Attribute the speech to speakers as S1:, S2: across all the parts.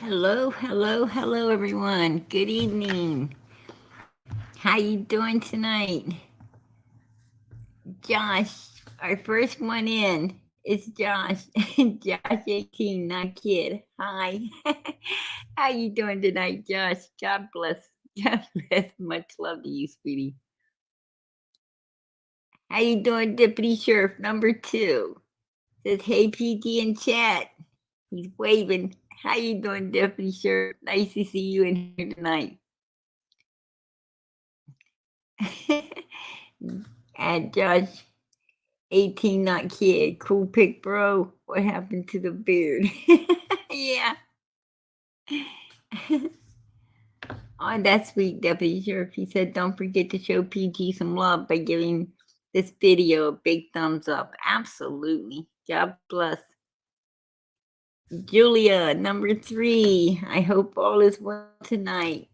S1: Hello, everyone. Good evening. How you doing tonight? Josh, our first one in is Josh. Josh 18, not kid. Hi. How you doing tonight, Josh? God bless. God bless. Much love to you, sweetie. How you doing, Deputy Sheriff number 2? Says, hey, PG in chat. He's waving. How you doing, Deputy Sheriff? Nice to see you in here tonight. And Josh, 18 not kid. Cool pic, bro. What happened to the beard? Yeah. Oh, that's sweet, Deputy Sheriff. He said, don't forget to show PG some love by giving this video a big thumbs up. Absolutely. God bless. Julia, number 3. I hope all is well tonight.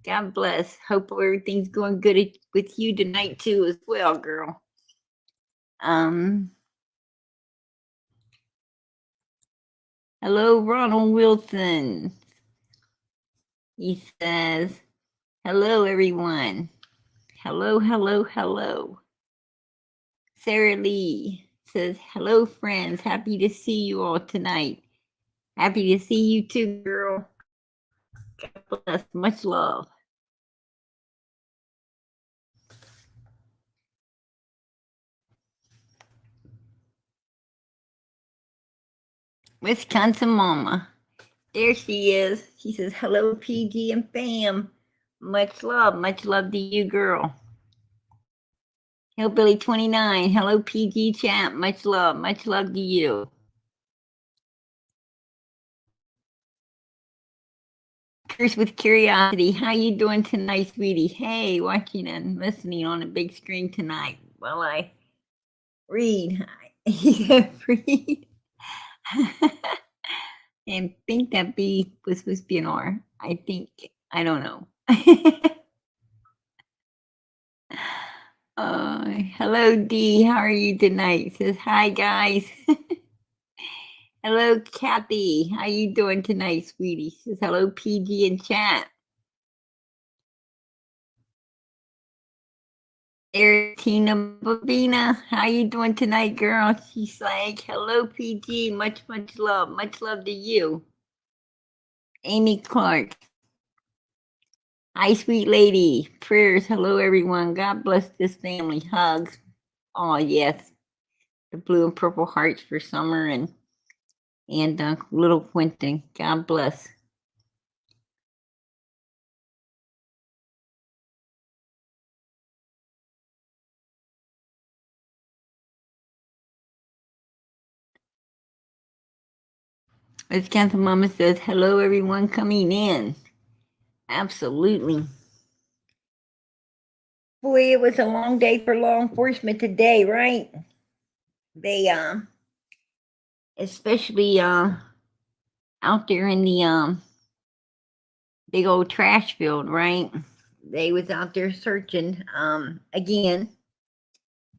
S1: God bless. Hope everything's going good with you tonight too as well, girl. Hello, Ronald Wilson. He says, hello, everyone. Hello. Sarah Lee says, hello, friends. Happy to see you all tonight. Happy to see you too, girl. God bless. Much love. Wisconsin Mama. There she is. She says, hello, PG and fam. Much love to you, girl. Hillbilly 29. Hello, PG champ. Much love to you. Curse with Curiosity. How you doing tonight, sweetie? Hey, watching and listening on a big screen tonight while I read. Read. And think that B was supposed to be an R. I think. I don't know. Hello, D. How are you tonight? Says hi, guys. Hello, Kathy. How you doing tonight, sweetie? Says hello, PG in chat. There's Tina Babina. How you doing tonight, girl? She's like, hello, PG. Much love to you. Amy Clark. Hi, sweet lady. Prayers. Hello, everyone. God bless this family. Hugs. Oh, yes. The blue and purple hearts for Summer and little Quinton. God bless. As Catherine Mama says, hello, everyone coming in. Absolutely. Boy, it was a long day for law enforcement today, right? They, especially, out there in the, big old trash field, right? They was out there searching, again.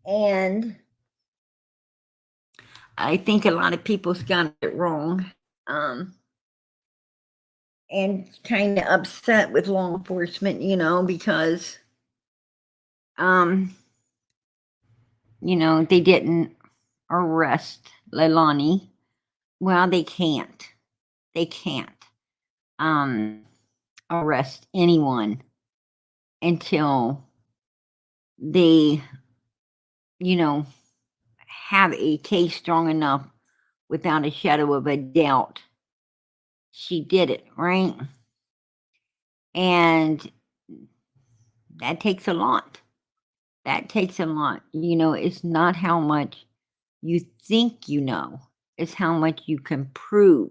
S1: And I think a lot of people's got it wrong. And kind of upset with law enforcement, because, they didn't arrest Leilani. Well, they can't. They can't arrest anyone until they, have a case strong enough without a shadow of a doubt. She did it, right? And that takes a lot. It's not how much you think you know, it's how much you can prove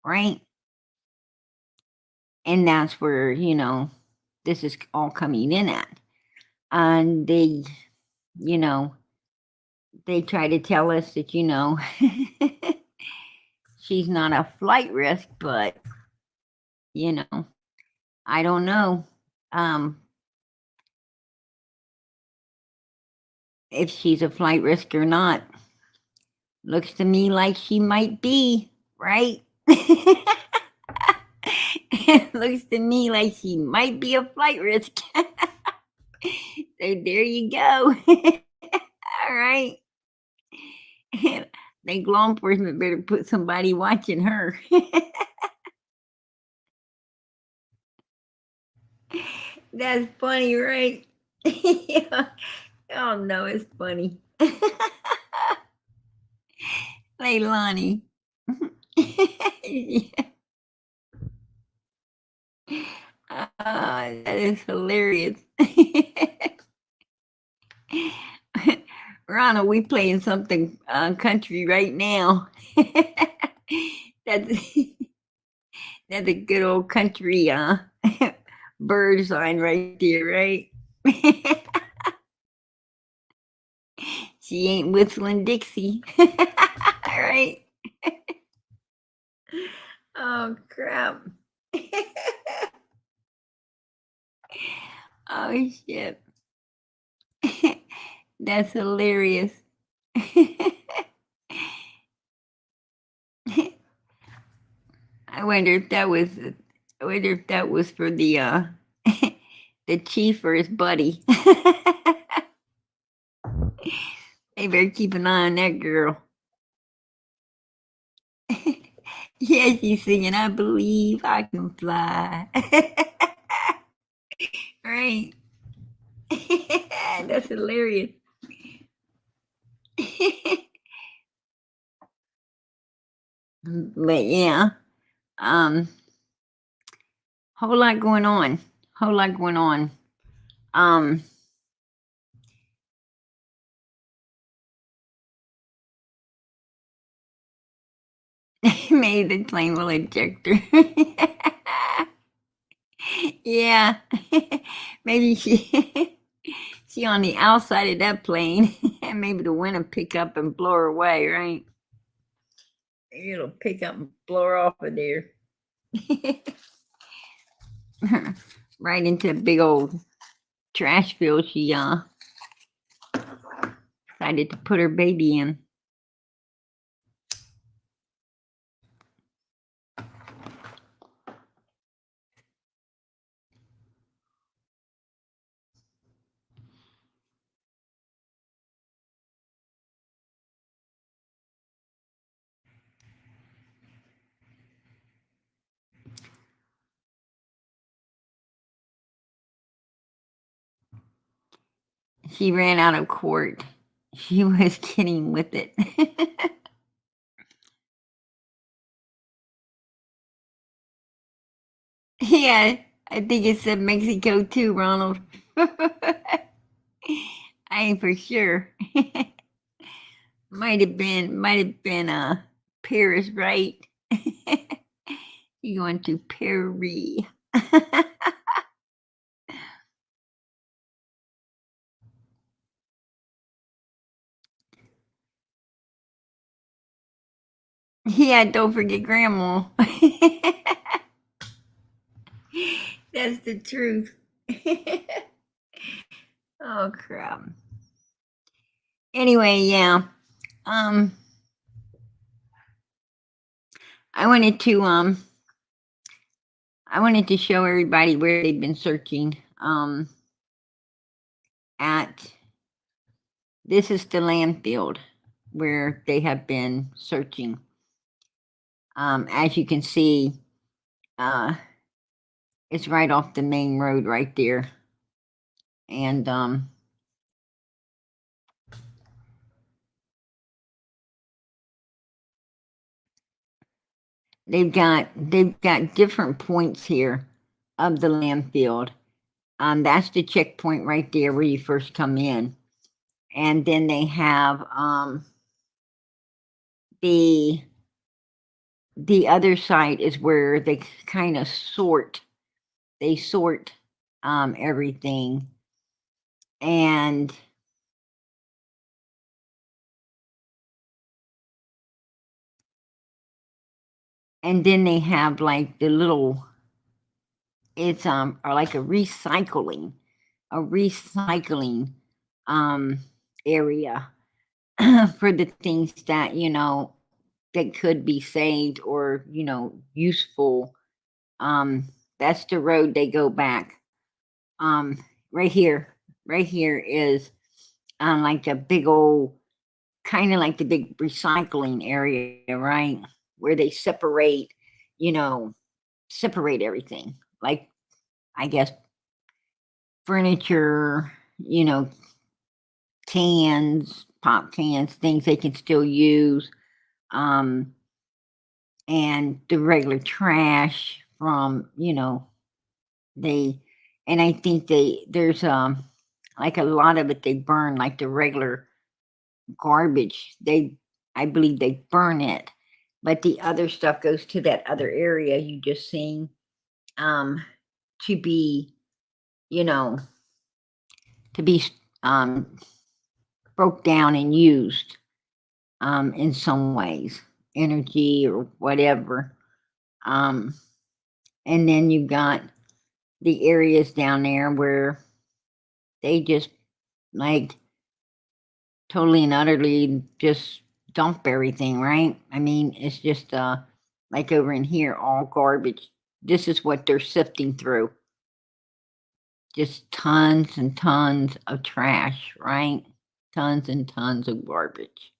S1: right? And that's where, this is all coming in at. And they, they try to tell us that, she's not a flight risk, but, I don't know. If she's a flight risk or not. Looks to me like she might be, right? Looks to me like she might be a flight risk. So there you go. All right. Think law enforcement better put somebody watching her. That's funny, right? Yeah. Oh no, it's funny. Leilani. Yeah. That is hilarious. Ronald, we playing something country right now. that's that's a good old country bird sign right there, right? She ain't whistling Dixie. Right? Oh crap. Oh shit. That's hilarious. I wonder if that was for the the chief or his buddy. They better keep an eye on that girl. Yeah, she's singing, I believe I can fly. Right. That's hilarious. But yeah, um, whole lot going on. Whole lot going on. Um, made the plane will eject her. Yeah, maybe she on the outside of that plane, and maybe the wind will pick up and blow her away. Right? It'll pick up and blow her off of there. Right into a big old trash field she decided to put her baby in. She ran out of court. She was kidding with it. Yeah, I think it said Mexico too, Ronald. I ain't for sure. Might have been Paris, right? You going to Paris. Yeah, don't forget grandma. That's the truth. Oh crap. Anyway, yeah. Um I wanted to show everybody where they've been searching. At this is the landfill where they have been searching. As you can see, it's right off the main road right there. And they've got different points here of the landfill. That's the checkpoint right there where you first come in. And then they have the other side is where they kind of sort everything. And then they have like the little, it's or like a recycling area for the things that that could be saved or useful That's the road they go back. Um, right here, right here is like a big old, kind of like the big recycling area, right? Where they separate, you know, separate everything. Like, I guess, furniture, cans, pop cans, things they can still use, um, and the regular trash from, they, and I think there's, like a lot of it they burn, like the regular garbage. I believe they burn it, but the other stuff goes to that other area you just seen, um, to be, you know, to be, um, broke down and used, in some ways, energy or whatever. Um, and then you've got the areas down there where they just like totally and utterly just dump everything, right? I mean, it's just like over in here, all garbage. This is what they're sifting through. Just tons and tons of trash, right? Tons and tons of garbage.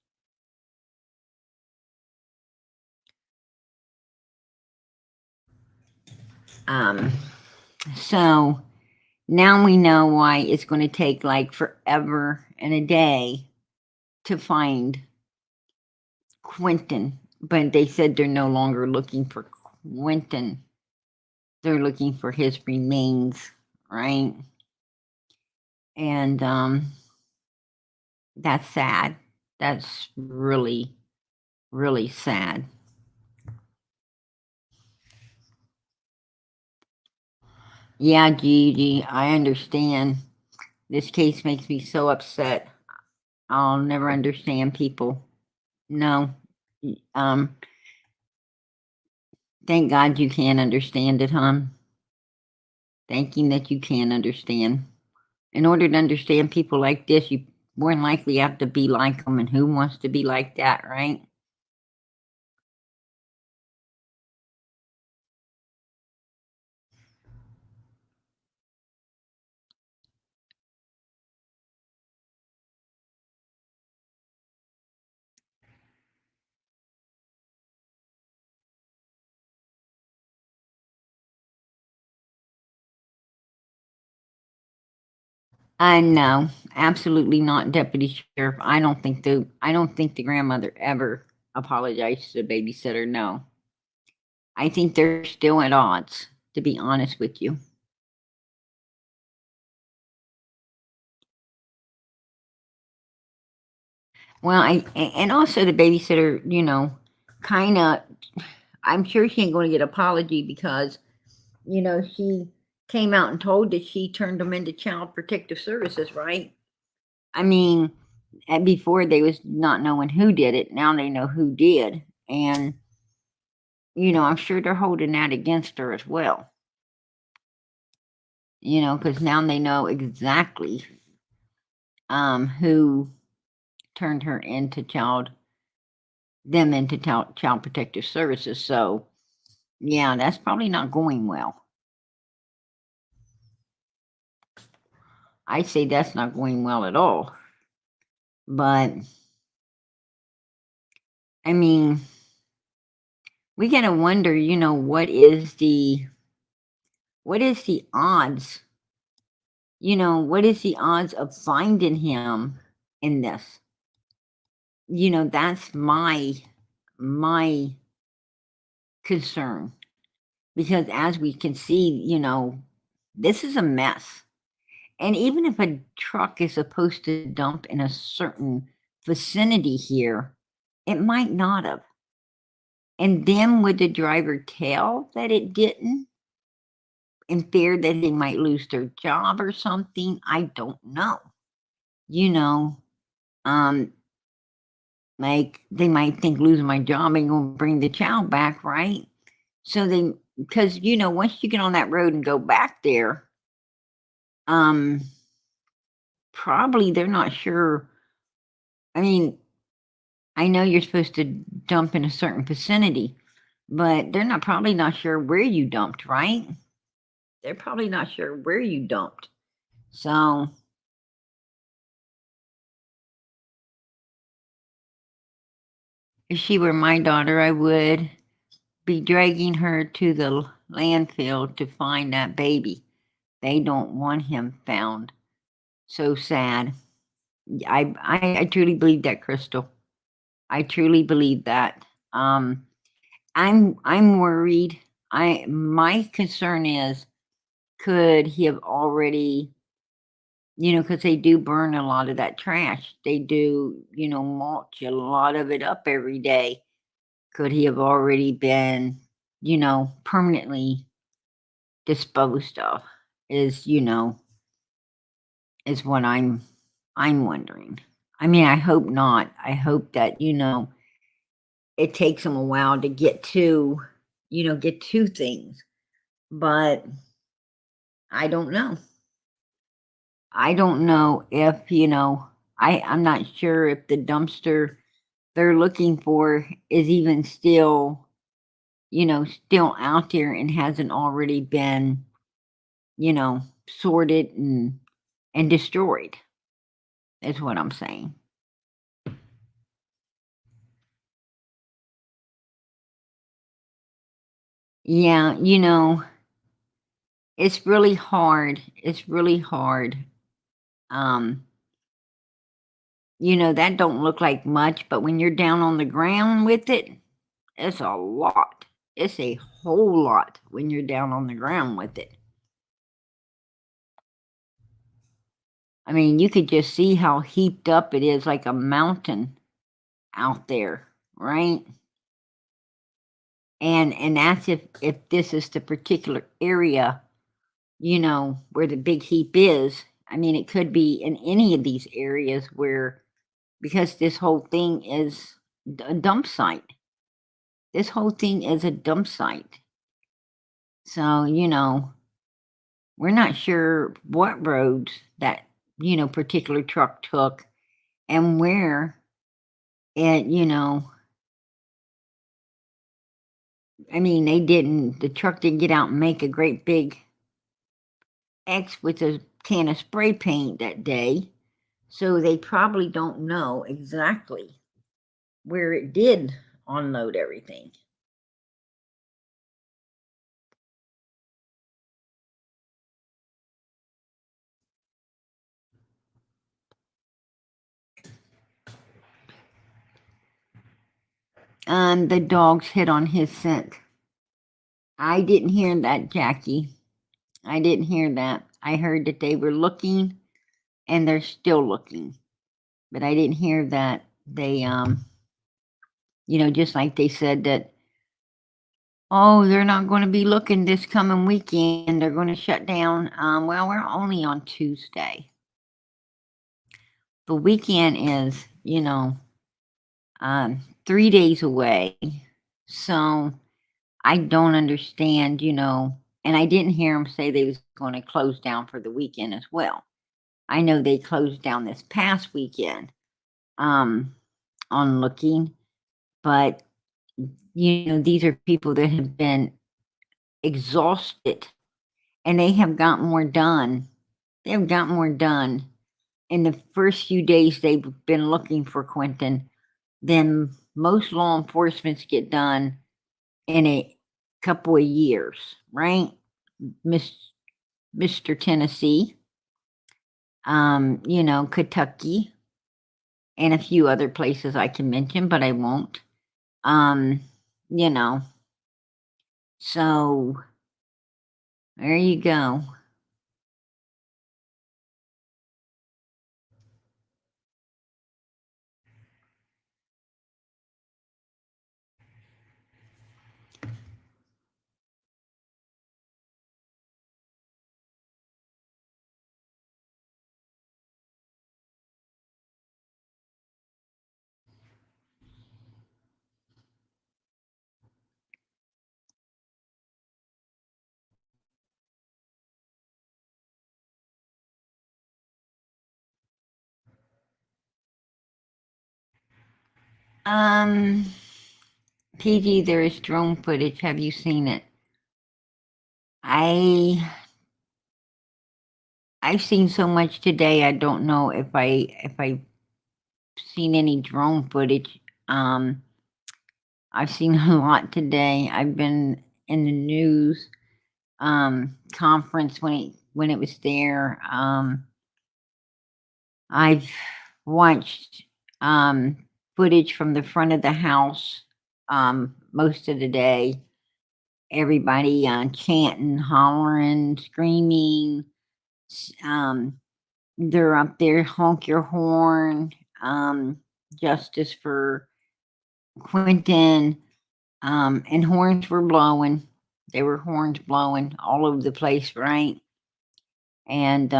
S1: Um, so now we know why it's going to take like forever and a day to find Quinton, but they said they're no longer looking for Quinton. They're looking for his remains, right? And that's sad. That's really, really sad. Yeah, Gigi, I understand. This case makes me so upset. I'll never understand people. No. Um, thank God you can understand it, hon. Thanking that you can understand. In order to understand people like this, you more than likely have to be like them, and who wants to be like that, right? I know, absolutely not, Deputy Sheriff. I don't think the grandmother ever apologized to the babysitter. No, I think they're still at odds. To be honest with you. Well, and also the babysitter, kind of. I'm sure she ain't going to get apology because she came out and told that she turned them into child protective services, right? I mean, and before they was not knowing who did it. Now they know who did, and I'm sure they're holding that against her as well. Because now they know exactly who turned her into child protective services. So yeah, that's probably not going well. I say that's not going well at all. But I mean, we gotta wonder, what is the odds? What is the odds of finding him in this? That's my concern, because as we can see, this is a mess. And even if a truck is supposed to dump in a certain vicinity here, it might not have. And then would the driver tell that it didn't in fear that they might lose their job or something? I don't know. You know, um, like they might think losing my job ain't gonna bring the child back, right? So because once you get on that road and go back there, um, probably they're not sure. I mean, I know you're supposed to dump in a certain vicinity, but they're not probably not sure where you dumped, right? They're probably not sure where you dumped. So if she were my daughter, I would be dragging her to the landfill to find that baby. They don't want him found. So sad. I truly believe that, Crystal. I truly believe that. Um, I'm worried. My concern is, could he have already, because they do burn a lot of that trash. They do, mulch a lot of it up every day. Could he have already been, permanently disposed of? Is what I'm wondering. I mean, I hope not. I hope that, it takes them a while to get to things. But I don't know. I don't know if, I'm not sure if the dumpster they're looking for is even still out there and hasn't already been, sorted and destroyed, is what I'm saying. Yeah, it's really hard. It's really hard. Um, that don't look like much, but when you're down on the ground with it, it's a lot. It's a whole lot when you're down on the ground with it. I mean, you could just see how heaped up it is, like a mountain out there, right? And that's if this is the particular area, where the big heap is. I mean, it could be in any of these areas where, because this whole thing is a dump site. This whole thing is a dump site. So, we're not sure what roads that, particular truck took and where it, I mean, the truck didn't get out and make a great big X with a can of spray paint that day. So they probably don't know exactly where it did unload everything. The dogs hit on his scent. I didn't hear that, Jackie. I didn't hear that. I heard that they were looking and they're still looking. But I didn't hear that they just like they said that, oh, they're not going to be looking this coming weekend. They're going to shut down. Well, we're only on Tuesday. The weekend is, 3 days away. So I don't understand, and I didn't hear them say they was going to close down for the weekend as well. I know they closed down this past weekend, on looking, but these are people that have been exhausted and they have got more done. They have got more done in the first few days they've been looking for Quinton than most law enforcements get done in a couple of years, right? Miss Mr. Tennessee, Kentucky, and a few other places I can mention, but I won't. Um, you know, so there you go. Um, PG, there is drone footage. Have you seen it? I I've seen so much today. I don't know if I've seen any drone footage. I've seen a lot today. I've been in the news conference when it was there. I've watched footage from the front of the house most of the day. Everybody chanting, hollering, screaming. Um, they're up there, honk your horn, justice for Quinton, and horns were blowing. They were horns blowing all over the place, right? And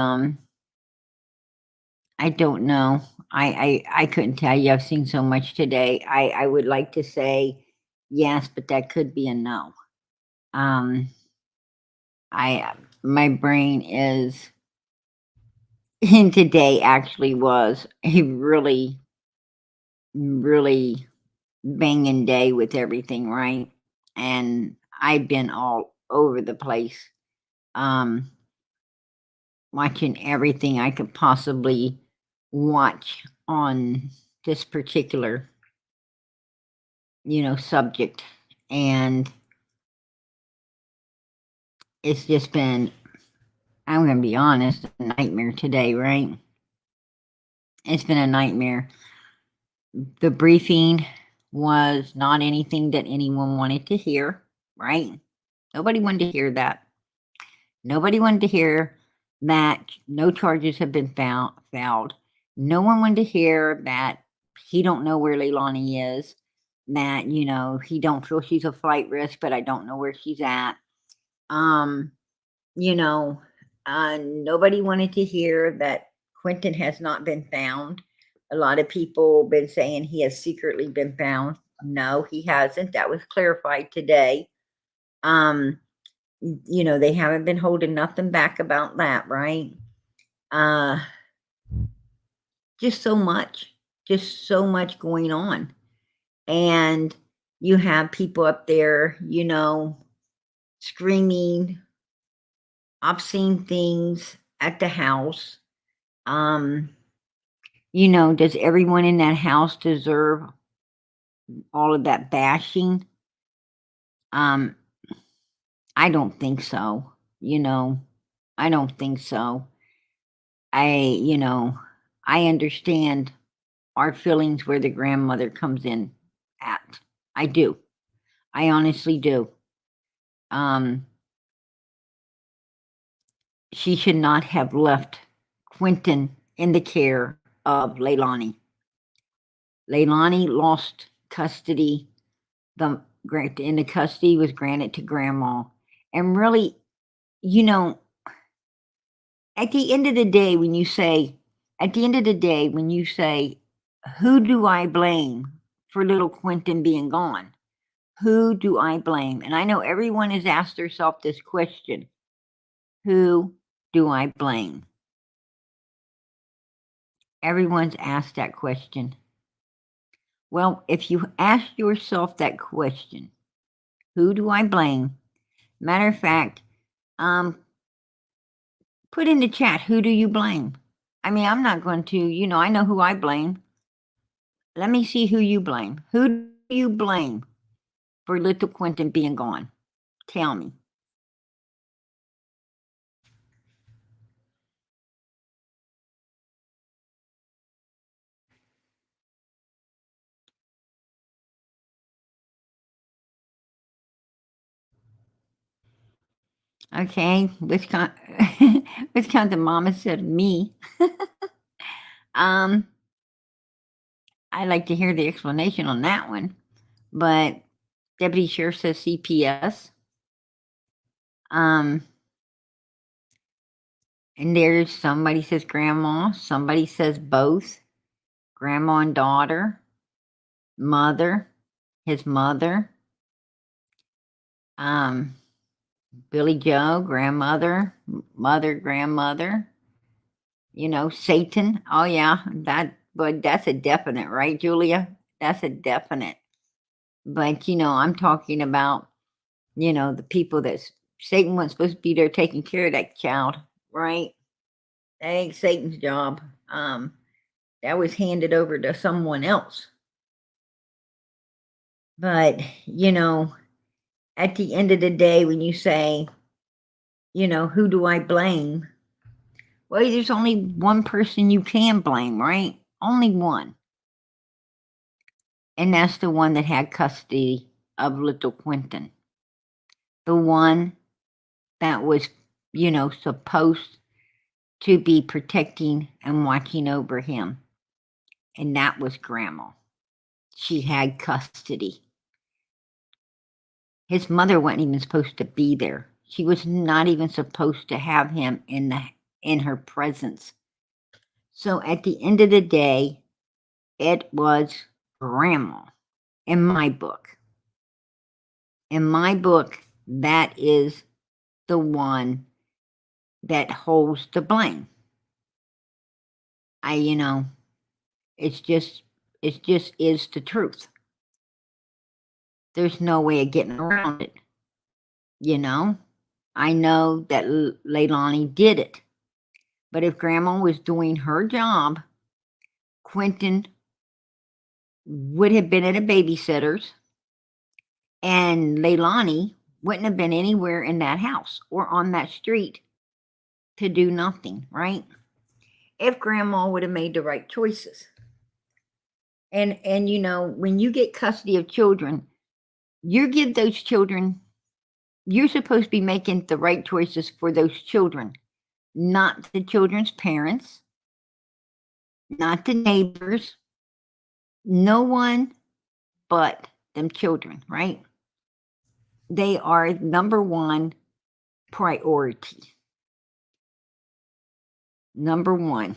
S1: I don't know. I couldn't tell you. I've seen so much today. I would like to say yes, but that could be a no. Um, I my brain is and today actually was a really, really banging day with everything, right? And I've been all over the place, um, watching everything I could possibly watch on this particular, subject. And it's just been, I'm going to be honest, a nightmare today, right? It's been a nightmare. The briefing was not anything that anyone wanted to hear, right? Nobody wanted to hear that. Nobody wanted to hear that no charges have been filed. No one wanted to hear that he don't know where Leilani is, that, he don't feel she's a flight risk, but I don't know where she's at. Um, you know, nobody wanted to hear that Quinton has not been found. A lot of people been saying he has secretly been found. No, he hasn't. That was clarified today. Um, they haven't been holding nothing back about that, right? Uh, just so much going on. And you have people up there, screaming obscene things at the house. Um, does everyone in that house deserve all of that bashing? Um, I don't think so. I don't think so. I understand our feelings where the grandmother comes in at. I do. I honestly do. Um, she should not have left Quinton in the care of Leilani. Leilani lost custody. And the custody was granted to grandma. And really, you know, at the end of the day, who do I blame for little Quinton being gone? Who do I blame? And I know everyone has asked herself this question. Who do I blame? Everyone's asked that question. Well, if you ask yourself that question, who do I blame? Matter of fact, put in the chat, who do you blame? I mean, I'm not going to, I know who I blame. Let me see who you blame. Who do you blame for little Quinton being gone? Tell me. Okay, Wisconsin, Wisconsin mama said me. um, I'd like to hear the explanation on that one. But Deputy Sheriff says CPS. And there's somebody says grandma, somebody says both. Grandma and daughter, mother, his mother. Billy Joe, grandmother, mother, grandmother. Satan. Oh yeah, that's a definite, right, Julia? That's a definite. But, I'm talking about, the people that Satan wasn't supposed to be there taking care of that child, right? That ain't Satan's job. That was handed over to someone else. But, at the end of the day, when you say, who do I blame? Well, there's only one person you can blame, right? Only one. And that's the one that had custody of little Quinton. The one that was, supposed to be protecting and watching over him. And that was Grandma. She had custody. His mother wasn't even supposed to be there. She was not even supposed to have him in her presence. So at the end of the day, it was Grandma in my book. In my book, that is the one that holds the blame. It's just is the truth. There's no way of getting around it. I know that Leilani did it. But if Grandma was doing her job, Quinton would have been at a babysitter's, and Leilani wouldn't have been anywhere in that house or on that street to do nothing, right? If Grandma would have made the right choices. And when you get custody of children, you give those children, you're supposed to be making the right choices for those children, not the children's parents, not the neighbors, no one but them children, right? They are number one priority. Number one.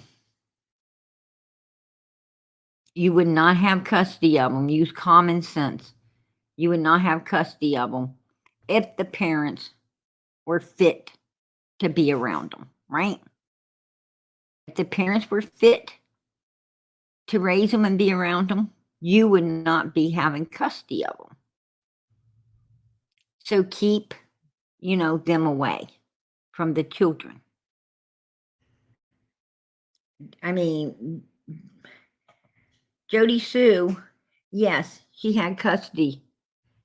S1: You would not have custody of them. Use common sense. You would not have custody of them if the parents were fit to be around them, right? If the parents were fit to raise them and be around them, you would not be having custody of them. So keep, them away from the children. I mean, Jody Sue, yes, she had custody,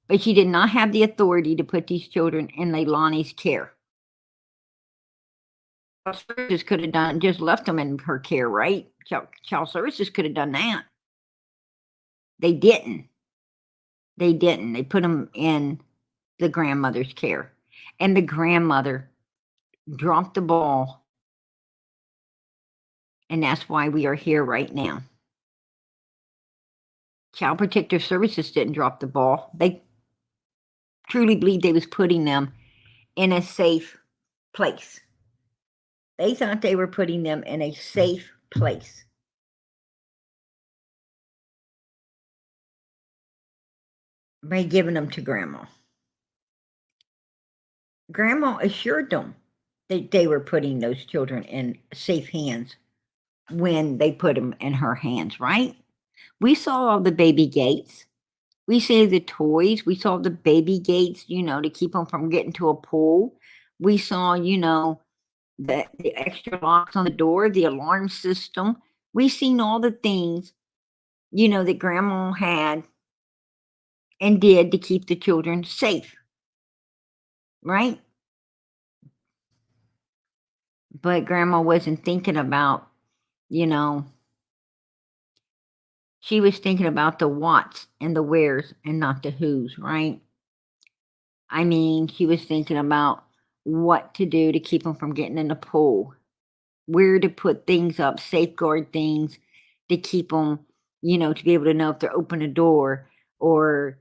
S1: but she did not have the authority to put these children in Leilani's care. Child services could have done just left them in her care, right? Child services could have done that. They didn't. They didn't. They put them in the grandmother's care, and the grandmother dropped the ball, and that's why we are here right now. Child Protective Services didn't drop the ball. They truly believed they was putting them in a safe place. They thought they were putting them in a safe place. By giving them to Grandma. Grandma assured them that they were putting those children in safe hands when they put them in her hands, right? We saw all the baby gates. We see the toys. We saw the baby gates, to keep them from getting to a pool. We saw, the extra locks on the door, the alarm system. We seen all the things, that Grandma had and did to keep the children safe, right? But Grandma wasn't thinking about, she was thinking about the whats and the wheres and not the whos, right? I mean, she was thinking about what to do to keep them from getting in the pool, where to put things up, safeguard things to keep them, to be able to know if they're open a door or,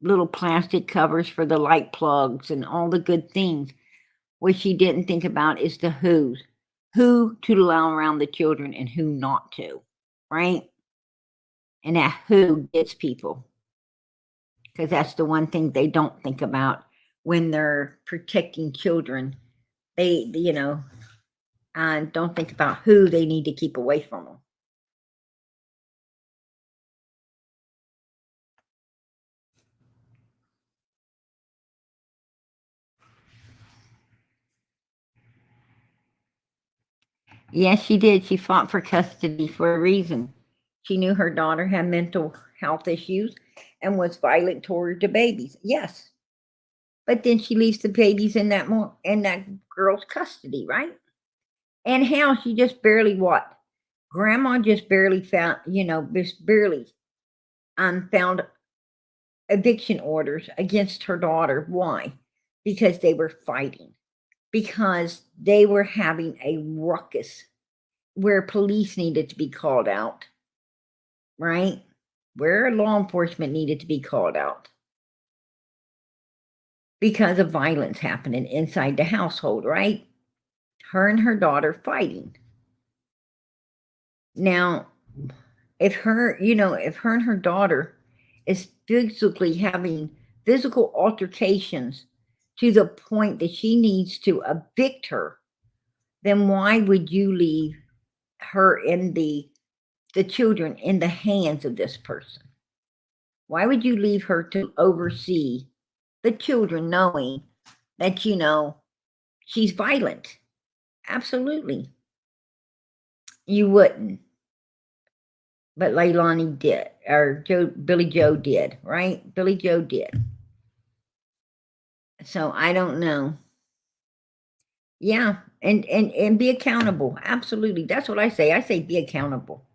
S1: little plastic covers for the light plugs and all the good things. What she didn't think about is the who's, who to allow around the children and who not to, right? And that who gets people, because that's the one thing they don't think about when they're protecting children. They, don't think about who they need to keep away from them. Yes, she did. She fought for custody for a reason. She knew her daughter had mental health issues and was violent toward the babies. Yes. But then she leaves the babies in that girl's custody, right? And hell, she just barely what? Grandma just barely found, just barely found eviction orders against her daughter. Why? Because they were fighting. Because they were having a ruckus where police needed to be called out, right? Where law enforcement needed to be called out because of violence happening inside the household, right? Her and her daughter fighting. Now, if her and her daughter is physically having physical altercations to the point that she needs to evict her, then why would you leave her in the children in the hands of this person? Why would you leave her to oversee the children knowing that, she's violent? Absolutely. You wouldn't. But Leilani did, or Billy Joe did, right? Billy Joe did. So I don't know. Yeah, and be accountable. Absolutely. That's what I say. I say be accountable.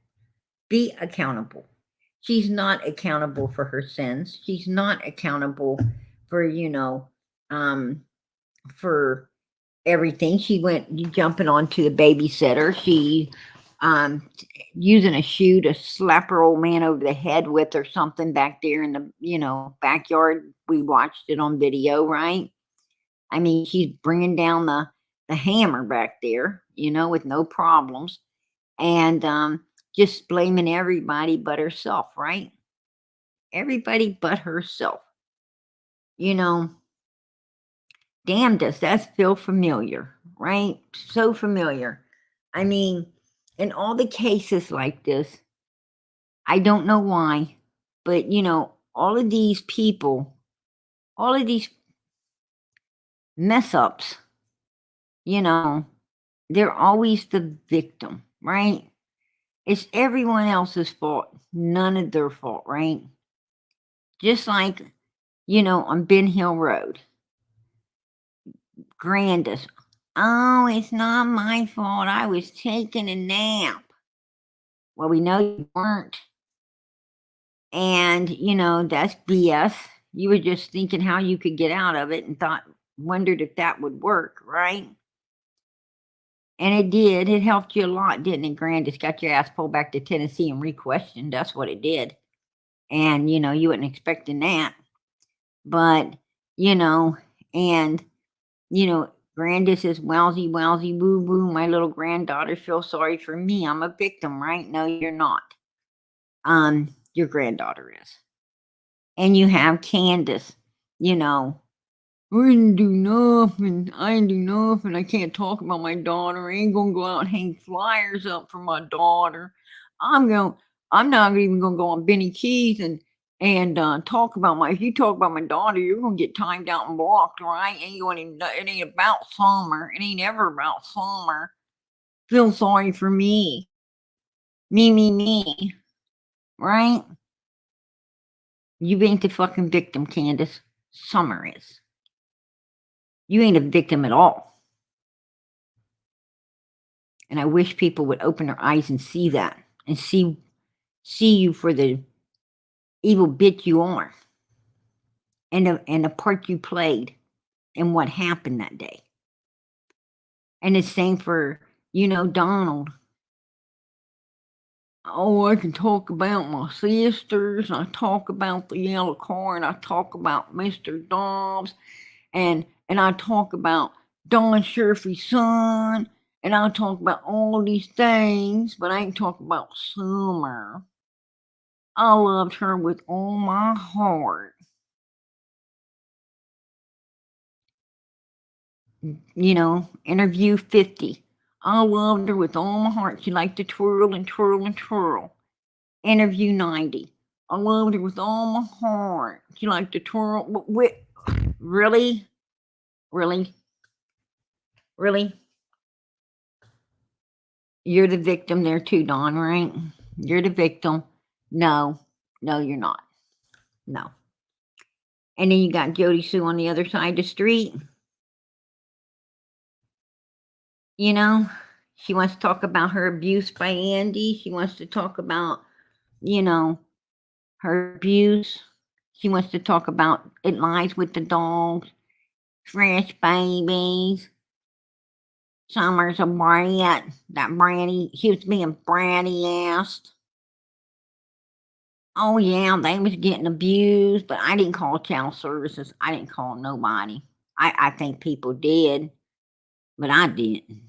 S1: Be accountable. She's not accountable for her sins. She's not accountable for, um for everything. She went jumping onto the babysitter. She using a shoe to slap her old man over the head with or something back there in the, backyard. We watched it on video, right? I mean, she's bringing down the hammer back there, with no problems, and just blaming everybody but herself, right? Everybody but herself. You know, damn, does that feel familiar, right? So familiar. I mean, in all the cases like this, I don't know why, but all of these people, all of these mess ups, you know, they're always the victim, right? It's everyone else's fault, none of their fault, right? Just like, on Ben Hill Road, Grandis. Oh, it's not my fault. I was taking a nap. Well, we know you weren't. And, that's BS. You were just thinking how you could get out of it and wondered if that would work, right? And it did. It helped you a lot, didn't it, Grandis? Got your ass pulled back to Tennessee and re-questioned. That's what it did. And, you wasn't expecting that. But, and, Grandis is wowsy, wowsy, woo woo. My little granddaughter feels sorry for me. I'm a victim, right? No, you're not. Your granddaughter is. And you have Candace, I didn't do nothing. I didn't do nothing. I can't talk about my daughter. I ain't gonna go out and hang flyers up for my daughter. I'm not even gonna go on Benny Keys and talk about if you talk about my daughter, you're gonna get timed out and blocked, right? It ain't about Summer. It ain't ever about Summer. Feel sorry for me. Me. Right? You ain't the fucking victim, Candace. Summer is. You ain't a victim at all. And I wish people would open their eyes and see that and see you for the evil bitch you are and the part you played in what happened that day. And it's same for, Donald. Oh, I can talk about my sisters. I talk about the yellow car, and I talk about Mr. Dobbs, and I talk about Don Sherfy's son, and I talk about all these things, but I ain't talk about Summer. I loved her with all my heart. Interview 50. I loved her with all my heart. She liked to twirl and twirl and twirl. Interview 90. I loved her with all my heart. She liked to twirl. Really? Really? Really? You're the victim there too, Dawn, right? You're the victim. No, no, you're not. No. And then you got Jody Sue on the other side of the street. You know, she wants to talk about her abuse by Andy. She wants to talk about, you know, her abuse. She wants to talk about it lies with the dogs, fresh babies. Summer's a brat. That bratty, she was being bratty asked. Oh yeah, they was getting abused, but I didn't call child services. I didn't call nobody. I think people did, but I didn't.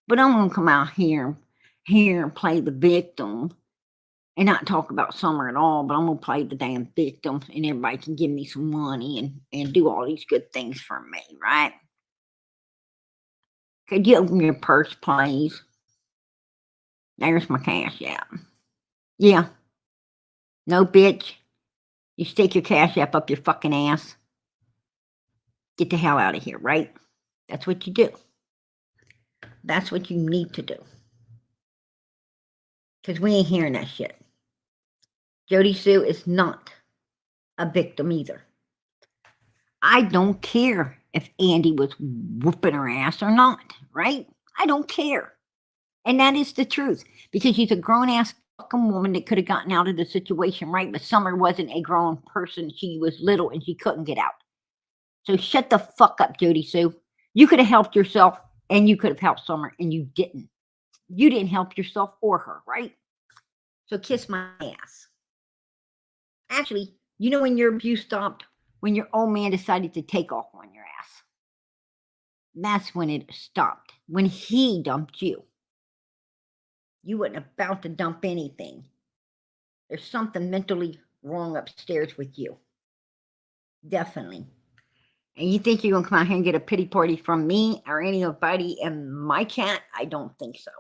S1: But I'm gonna come out here and play the victim and not talk about Summer at all, but I'm gonna play the damn victim and everybody can give me some money and do all these good things for me, right? Could you open your purse, please? There's my cash app. Yeah. No, bitch. You stick your cash app up your fucking ass. Get the hell out of here, right? That's what you do. That's what you need to do. Because we ain't hearing that shit. Jody Sue is not a victim either. I don't care if Andy was whooping her ass or not, right? I don't care. And that is the truth. Because she's a grown ass fucking woman that could have gotten out of the situation, right? But Summer wasn't a grown person. She was little and she couldn't get out. So shut the fuck up, Jody Sue. You could have helped yourself and you could have helped Summer and you didn't. You didn't help yourself or her, right? So kiss my ass. Actually, you know when your abuse stopped? When your old man decided to take off on your ass. That's when it stopped. When he dumped you. You weren't about to dump anything. There's something mentally wrong upstairs with you. Definitely. And you think you're going to come out here and get a pity party from me or anybody in my chat? I don't think so.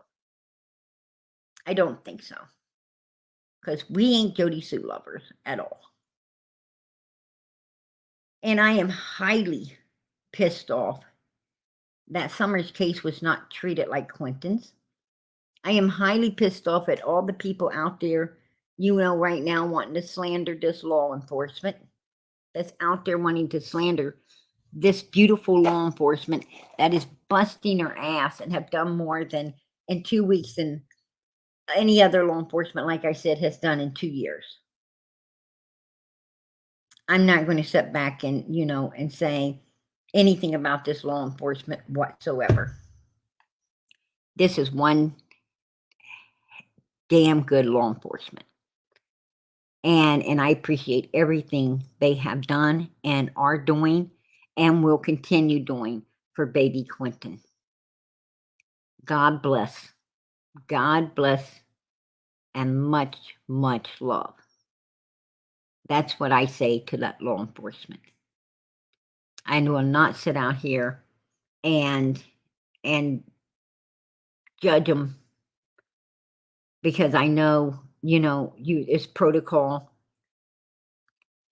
S1: I don't think so. Because we ain't Jody Sue lovers at all. And I am highly pissed off that Summer's case was not treated like Quinton's. I am highly pissed off at all the people out there, right now wanting to slander this law enforcement. That's out there wanting to slander this beautiful law enforcement that is busting her ass and have done more than in 2 weeks than any other law enforcement, like I said, has done in 2 years. I'm not going to sit back and, and say anything about this law enforcement whatsoever. This is one damn good law enforcement. And I appreciate everything they have done and are doing and will continue doing for baby Quinton. God bless. God bless and much, much love. That's what I say to that law enforcement. I will not sit out here and judge them because I know, it's protocol.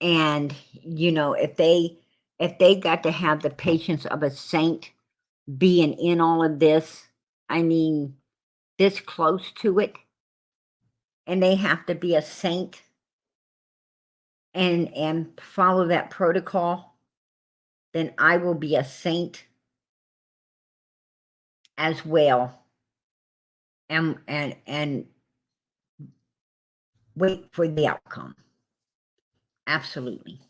S1: And, if they got to have the patience of a saint being in all of this, I mean, this close to it, and they have to be a saint and follow that protocol, then I will be a saint as well. And wait for the outcome. Absolutely.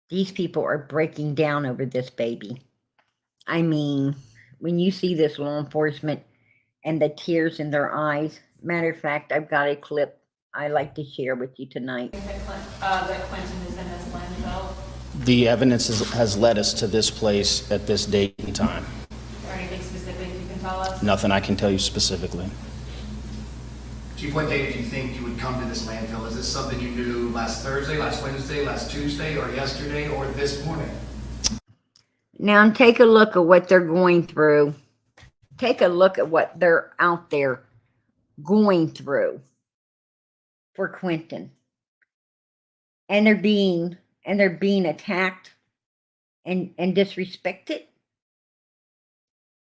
S1: These people are breaking down over this baby. I mean, when you see this law enforcement and the tears in their eyes, matter of fact, I've got a clip I like to share with you tonight.
S2: That Quinton is in this landfill.
S3: The evidence has led us to this place at this date and time.
S2: Is there anything specific you can tell us?
S3: Nothing I can tell you specifically.
S4: Chief, what day did you think you would come to this landfill? Is this something you knew last Thursday, last Wednesday, last Tuesday, or yesterday, or this morning?
S1: Now take a look at what they're going through. Take a look at what they're out there going through for Quinton. And they're being attacked and disrespected.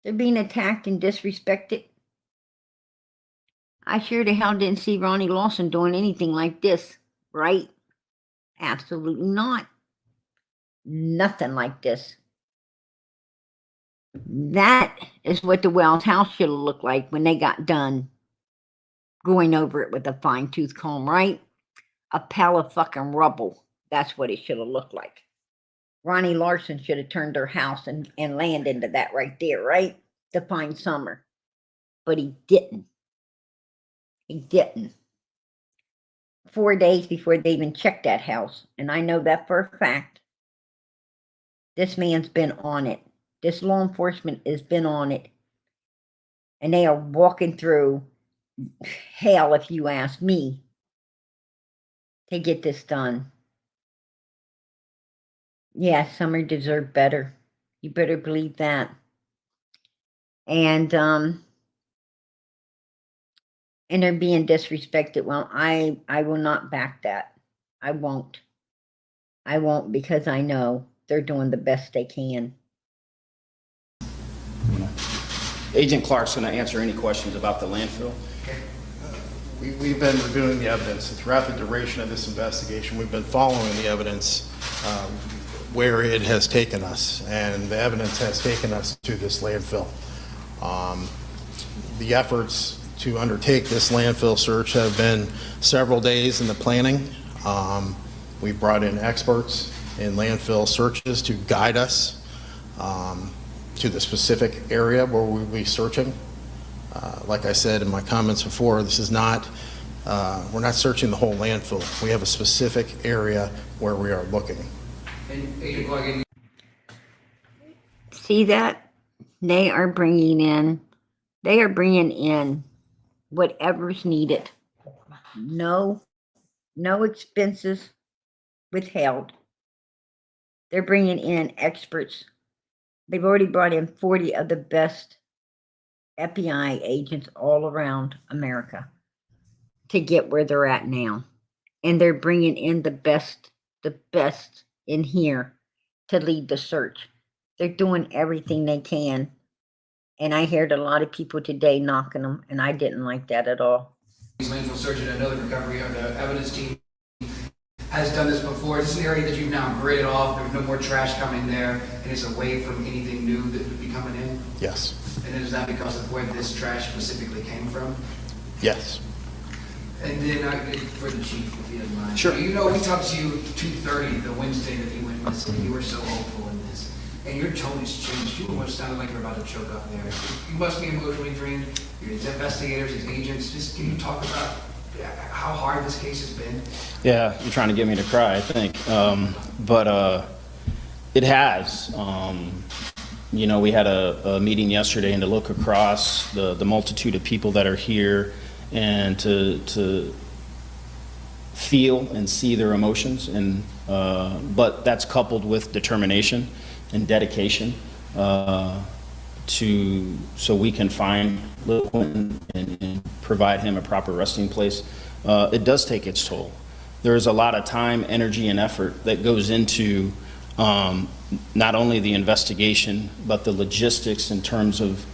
S1: They're being attacked and disrespected. I sure the hell didn't see Ronnie Lawson doing anything like this, right? Absolutely not. Nothing like this. That is what the Wells house should have looked like when they got done going over it with a fine-tooth comb, right? A pile of fucking rubble. That's what it should have looked like. Ronnie Larson should have turned their house and land into that right there, right? To find Summer. But he didn't. He didn't. 4 days before they even checked that house. And I know that for a fact. This man's been on it. This law enforcement has been on it. And they are walking through hell, if you ask me, to get this done. Yeah, Summer deserved better. You better believe that. And they're being disrespected. Well, I will not back that. I won't. I won't, because I know they're doing the best they can.
S3: Agent Clark's going to answer any questions about the landfill.
S5: We've been reviewing the evidence throughout the duration of this investigation. We've been following the evidence where it has taken us, and the evidence has taken us to this landfill. The efforts to undertake this landfill search have been several days in the planning. We brought in experts in landfill searches to guide us to the specific area where we'll be searching. Like I said in my comments before, this is not, we're not searching the whole landfill. We have a specific area where we are looking.
S4: And Agent Clark,
S1: See that? They are bringing in whatever's needed. No expenses withheld. They're bringing in experts. They've already brought in 40 of the best FBI agents all around America to get where they're at now. And they're bringing in the best in here to lead the search. They're doing everything they can. And I heard a lot of people today knocking them, and I didn't like that at all.
S4: landfill search and another recovery of the evidence team has done this before. Is this an area that you've now gridded off? There's no more trash coming there, and it's away from anything new that would be coming in?
S5: Yes.
S4: And is that because of where this trash specifically came from?
S5: Yes.
S4: And then for the chief, if you don't mind.
S3: Sure.
S4: You know, we talked to you 2:30 the Wednesday that he went missing. You were so hopeful in this. And your tone has changed. You almost sounded like you were about to choke up there. You must be emotionally drained. You're his investigators, his agents. Just can you talk about how hard this case has been?
S3: Yeah, you're trying to get me to cry, I think. But it has. You know, we had a meeting yesterday, and to look across the multitude of people that are here and to feel and see their emotions, and but that's coupled with determination and dedication so we can find little Quinton and provide him a proper resting place. It does take its toll. There's a lot of time, energy, and effort that goes into not only the investigation, but the logistics in terms of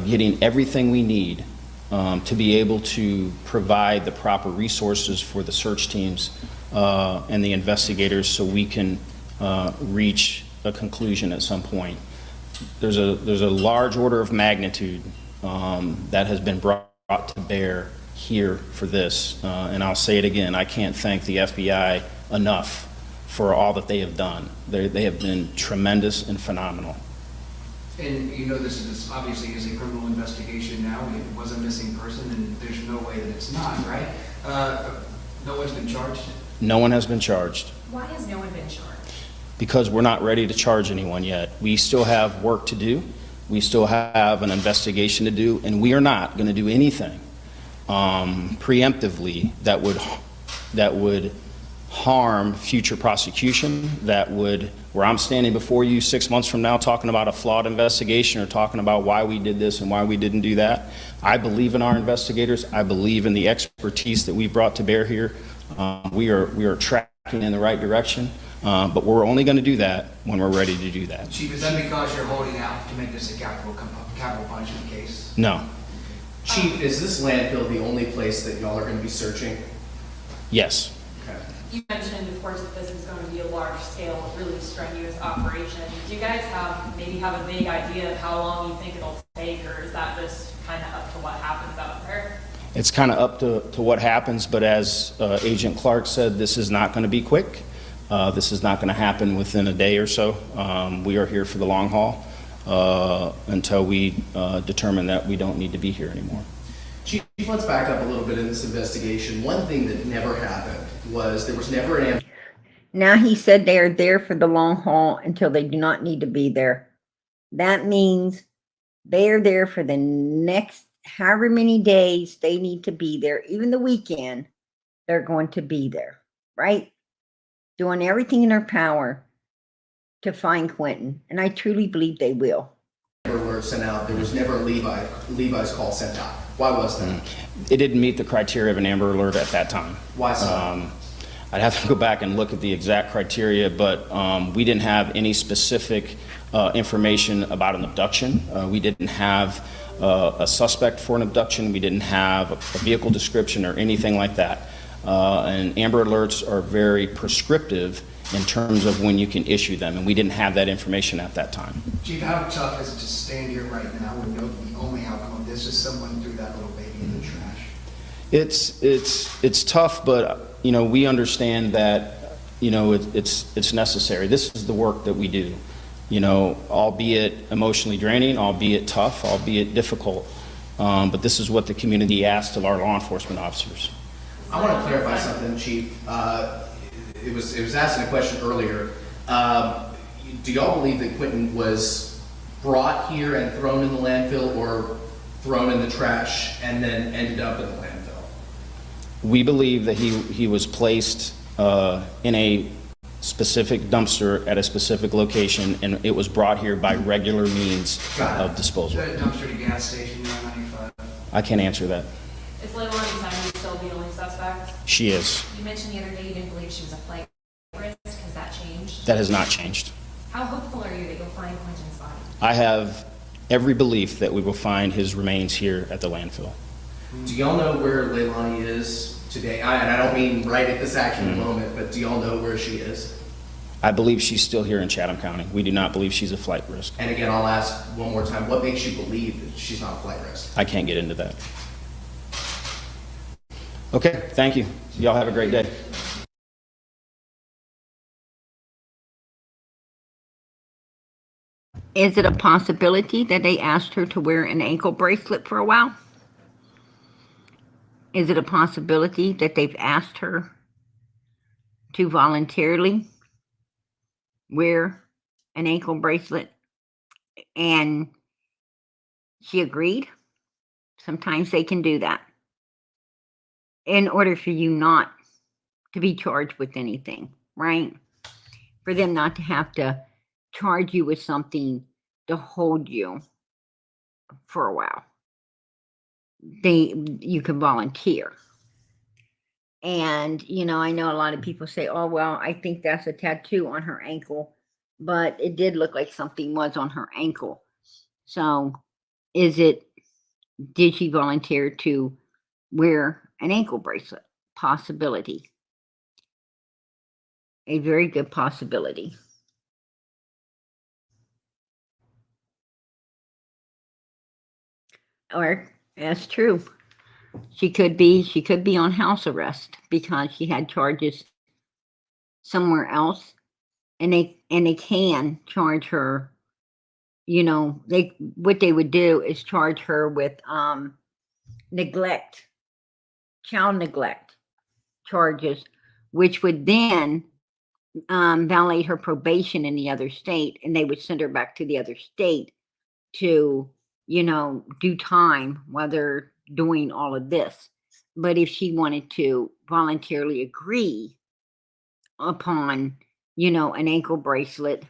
S3: getting everything we need to be able to provide the proper resources for the search teams and the investigators so we can reach a conclusion at some point. There's a large order of magnitude that has been brought to bear here for this, and I'll say it again, I can't thank the FBI enough for all that they have done. They have been tremendous and phenomenal.
S4: And you know this obviously is a criminal investigation now. It was a missing person, and there's no way that it's not, right? No one's been charged?
S3: No one has been charged.
S2: Why has no one been charged?
S3: Because we're not ready to charge anyone yet. We still have work to do. We still have an investigation to do, and we are not going to do anything preemptively that would harm future prosecution, where I'm standing before you 6 months from now talking about a flawed investigation or talking about why we did this and why we didn't do that. I believe in our investigators. I believe in the expertise that we brought to bear here. We are tracking in the right direction. But we're only going to do that when we're ready to do that.
S4: Chief, is that because you're holding out to make this a capital punishment case?
S3: No.
S6: Chief, is this landfill the only place that y'all are going to be searching?
S3: Yes.
S6: Okay.
S2: You mentioned, of course, that this is going to be a large-scale, really strenuous operation. Do you guys maybe have a vague idea of how long you think it'll take, or is that just kind of up to what happens out there?
S3: It's kind of up to what happens, but as Agent Clark said, this is not going to be quick. This is not going to happen within a day or so. We are here for the long haul until we determine that we don't need to be here anymore.
S6: Chief, let's back up a little bit in this investigation. One thing that never happened was there was never an
S1: Now he said they are there for the long haul until they do not need to be there. That means they are there for the next however many days they need to be there, even the weekend, they're going to be there, right? Doing everything in their power to find Quinton. And I truly believe they will.
S6: alert sent out. There was never a Levi's call sent out. Why was that?
S3: It didn't meet the criteria of an Amber Alert at that time.
S6: Why so?
S3: I'd have to go back and look at the exact criteria, but we didn't have any specific information about an abduction. We didn't have a suspect for an abduction. We didn't have a vehicle description or anything like that. And Amber Alerts are very prescriptive in terms of when you can issue them, and we didn't have that information at that time.
S4: Chief, how tough is it to stand here right now when the only outcome of this is someone threw that little baby in the trash?
S3: It's tough, but you know, we understand that, you know, it's necessary. This is the work that we do, you know, albeit emotionally draining, albeit tough, albeit difficult. But this is what the community asked of our law enforcement officers.
S6: I want to clarify something, Chief. It was asking a question earlier. Do y'all believe that Quinton was brought here and thrown in the landfill, or thrown in the trash and then ended up in the landfill?
S3: We believe that he was placed in a specific dumpster at a specific location, and it was brought here by regular means of disposal.
S4: Is that a dumpster at a gas station, 95?
S3: I can't answer that.
S2: Is Leilani Simon still the only suspect?
S3: She is.
S7: You mentioned the other day you didn't believe she was a flight risk. Has that changed?
S3: That has not changed.
S7: How hopeful are you that you'll find Quinton's body?
S3: I have every belief that we will find his remains here at the landfill.
S6: Do y'all know where Leilani is today? And I don't mean right at this actual moment, but do y'all know where she is?
S3: I believe she's still here in Chatham County. We do not believe she's a flight risk.
S6: And again, I'll ask one more time, what makes you believe that she's not a flight risk?
S3: I can't get into that. Okay, thank you. Y'all have a great day.
S1: Is it a possibility that they asked her to wear an ankle bracelet for a while? Is it a possibility that they've asked her to voluntarily wear an ankle bracelet and she agreed? Sometimes they can do that in order for you not to be charged with anything, right? For them not to have to charge you with something to hold you for a while. You can volunteer. And, you know, I know a lot of people say, oh, well, I think that's a tattoo on her ankle, but it did look like something was on her ankle. So did she volunteer to wear an ankle bracelet? Possibility. A very good possibility. Or that's true. She could be on house arrest because she had charges somewhere else, and they can charge her. You know, what they would do is charge her with neglect, child neglect charges, which would then violate her probation in the other state, and they would send her back to the other state to, you know, do time while they're doing all of this. But if she wanted to voluntarily agree upon, you know, an ankle bracelet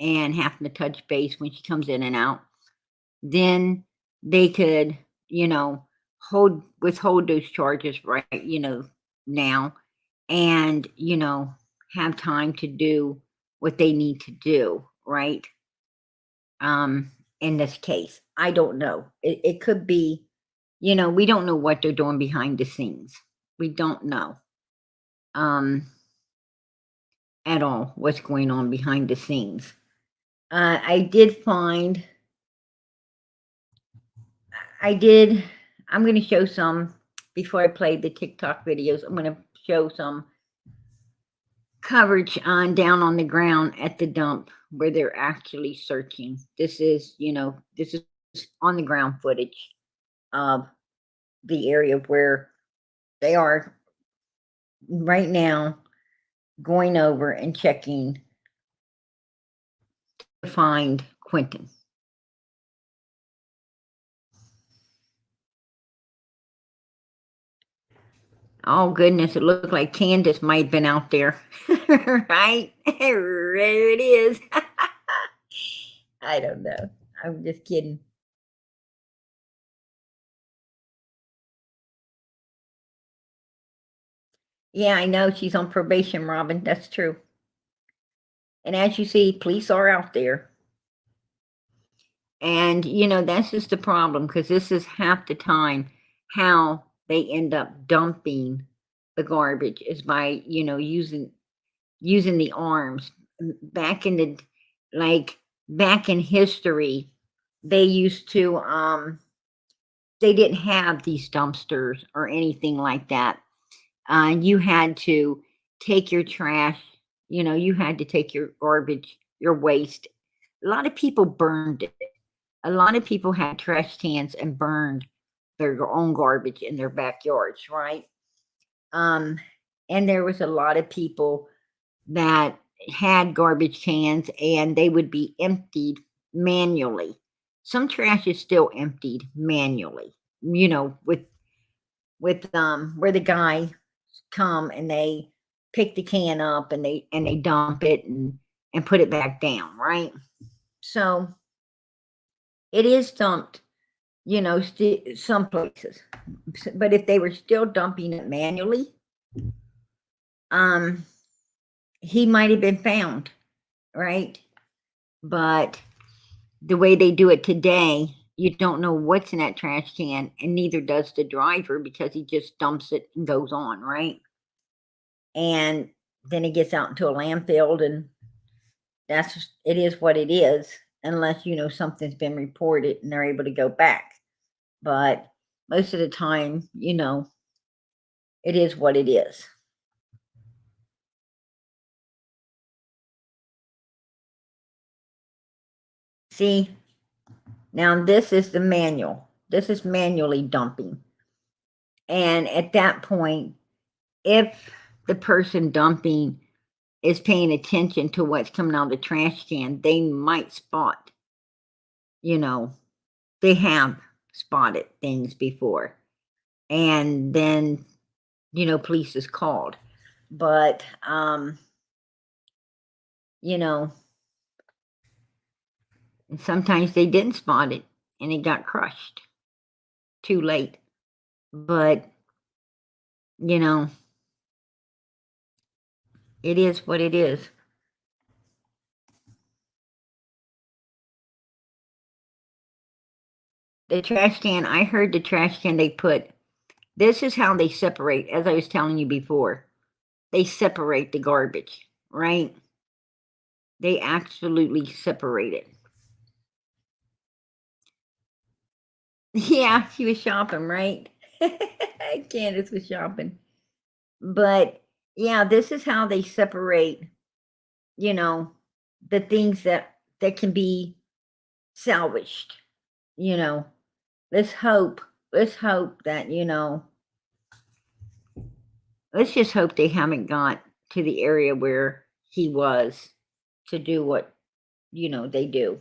S1: and having to touch base when she comes in and out, then they could, you know, withhold those charges right, you know, now, and, you know, have time to do what they need to do, right? In this case, I don't know. It could be, we don't know what they're doing behind the scenes. We don't know at all what's going on behind the scenes. I did find, I'm going to show some, before I play the TikTok videos, I'm going to show some coverage on down on the ground at the dump where they're actually searching. This is on the ground footage of the area where they are right now going over and checking to find Quinton. Oh goodness, it looked like Candace might have been out there. Right? There it is. I don't know. I'm just kidding. Yeah, I know she's on probation, Robin. That's true. And as you see, police are out there. And, that's just the problem, because this is half the time how they end up dumping the garbage is by, using the arms. Back in history, they used to, they didn't have these dumpsters or anything like that. You had to take your trash, you had to take your garbage, your waste. A lot of people burned it. A lot of people had trash cans and burned their own garbage in their backyards, right? And there was a lot of people that had garbage cans and they would be emptied manually. Some trash is still emptied manually, with where the guy come and they pick the can up and they dump it and put it back down, right? So it is dumped, some places. But if they were still dumping it manually, he might have been found, right? But the way they do it today, you don't know what's in that trash can, and neither does the driver, because he just dumps it and goes on, right? And then it gets out into a landfill, and it is what it is, unless something's been reported and they're able to go back. But most of the time, it is what it is. See, now this is the manual. This is manually dumping. And at that point, if the person dumping is paying attention to what's coming out of the trash can, they might spot, they have spotted things before. And then, police is called. But, sometimes they didn't spot it and it got crushed too late. But, it is what it is. The trash can, I heard the trash can this is how they separate, as I was telling you before. They separate the garbage, right? They absolutely separate it. Yeah, she was shopping, right? Candace was shopping. But yeah, this is how they separate, the things that can be salvaged. Let's hope that, let's just hope they haven't got to the area where he was to do what, they do.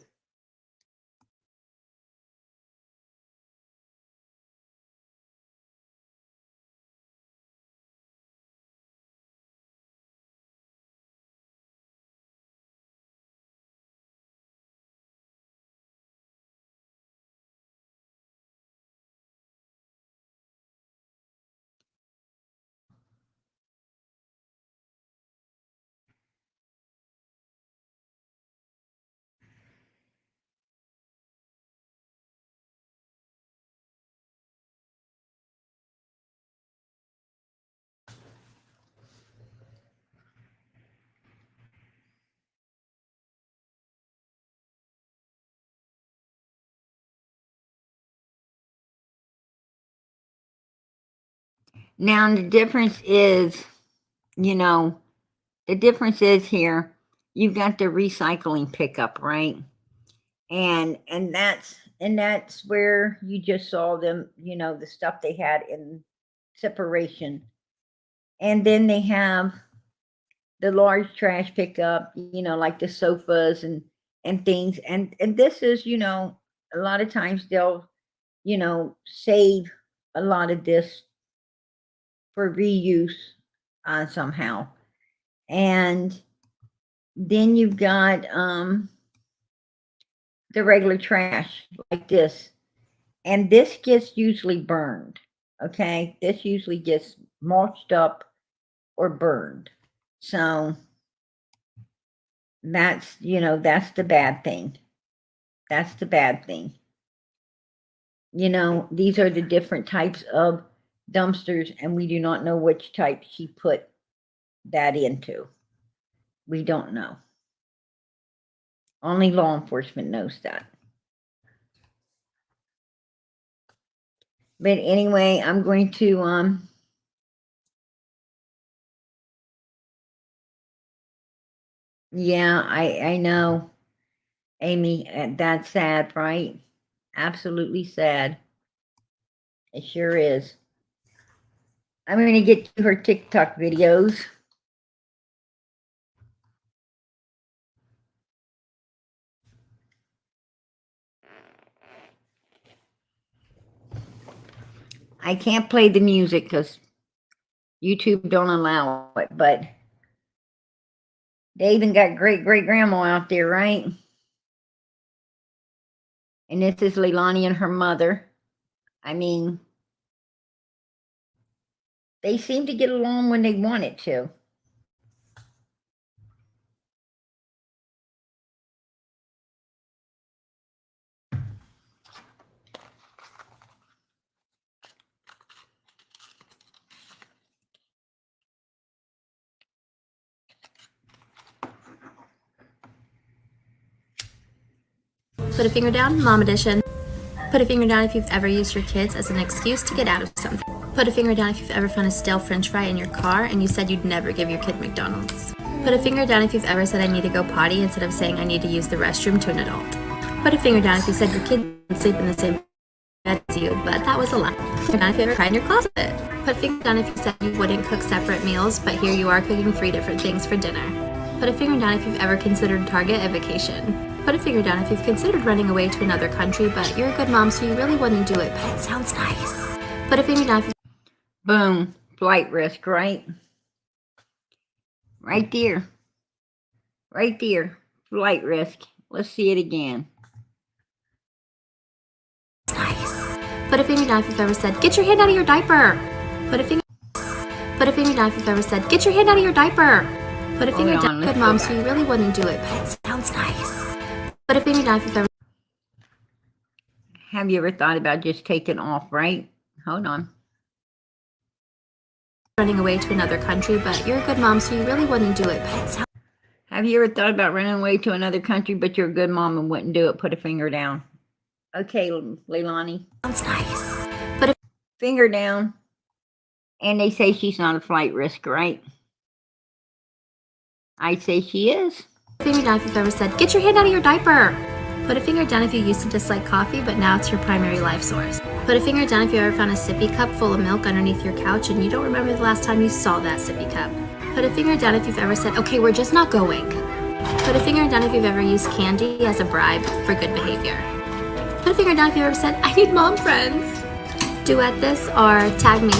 S1: Now, the difference is, you know, the difference is here, you've got the recycling pickup, right? And that's where you just saw them, you know, the stuff they had in separation. And then they have the large trash pickup, you know, like the sofas and things. And this is, you know, a lot of times they'll, you know, save a lot of this for reuse somehow. And then you've got the regular trash like this. And this gets usually burned. Okay. This usually gets mulched up or burned. So that's, you know, that's the bad thing. That's the bad thing. You know, these are the different types of dumpsters, and we do not know which type she put that into. We don't know. Only law enforcement knows that. But anyway, I'm going to yeah, I know, Amy, that's sad, right? Absolutely sad. It sure is. I'm going to get to her TikTok videos. I can't play the music because YouTube don't allow it, but they even got great grandma out there, right? And this is Leilani and her mother. I mean, they seem to get along when they wanted to.
S8: Put a finger down, mom edition. Put a finger down if you've ever used your kids as an excuse to get out of something. Put a finger down if you've ever found a stale french fry in your car and you said you'd never give your kid McDonald's. Put a finger down if you've ever said I need to go potty instead of saying I need to use the restroom to an adult. Put a finger down if you said your kid would sleep in the same bed as you, but that was a lie. Put a finger down if you ever cried in your closet. Put a finger down if you said you wouldn't cook separate meals, but here you are cooking 3 different things for dinner. Put a finger down if you've ever considered Target a vacation. Put a finger down if you've considered running away to another country, but you're a good mom, so you really wouldn't do it, but it sounds nice. Put a finger down if you...
S1: Boom. Flight risk, right? Right there. Right there. Flight risk. Let's see it again.
S8: Nice. Put a finger down if you've ever said, get your hand out of your diaper. Put a finger down if you've ever said, get your hand out of your diaper. Put a finger down, good mom, so you really wouldn't do it, but it sounds nice. Put a finger down if you've ever...
S1: Have you ever thought about just taking off, right? Hold on.
S8: Running away to another country, but you're a good mom, so you really wouldn't do it, but it sounds...
S1: Have you ever thought about running away to another country, but you're a good mom and wouldn't do it? Put a finger down. Okay, Leilani.
S8: Sounds nice. Put a
S1: finger down. And they say she's not a flight risk, right? I'd say she is.
S8: Finger down if you've ever said, get your hand out of your diaper. Put a finger down if you used to dislike coffee, but now it's your primary life source. Put a finger down if you ever found a sippy cup full of milk underneath your couch and you don't remember the last time you saw that sippy cup. Put a finger down if you've ever said, okay, we're just not going. Put a finger down if you've ever used candy as a bribe for good behavior. Put a finger down if you've ever said, I need mom friends. Duet this or tag me.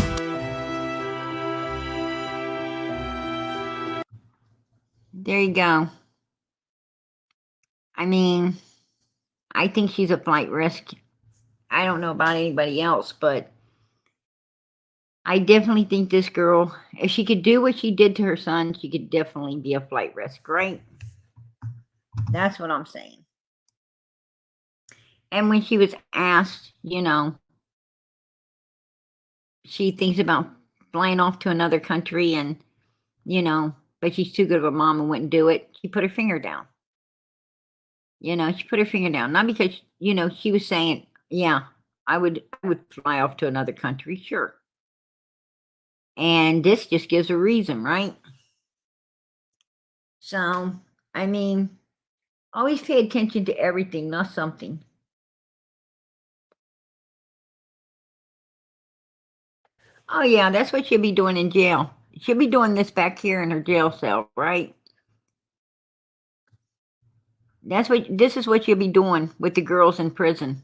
S1: There you go. I mean, I think she's a flight risk. I don't know about anybody else, but I definitely think this girl, if she could do what she did to her son, she could definitely be a flight risk, right? That's what I'm saying. And when she was asked, you know, she thinks about flying off to another country and, you know, but she's too good of a mom and wouldn't do it. She put her finger down. You know, she put her finger down. Not because, you know, she was saying, yeah, I would fly off to another country, sure. And this just gives a reason, right? So, I mean, always pay attention to everything, not something. Oh yeah, that's what she'll be doing in jail. She'll be doing this back here in her jail cell, right? This is what you'll be doing with the girls in prison.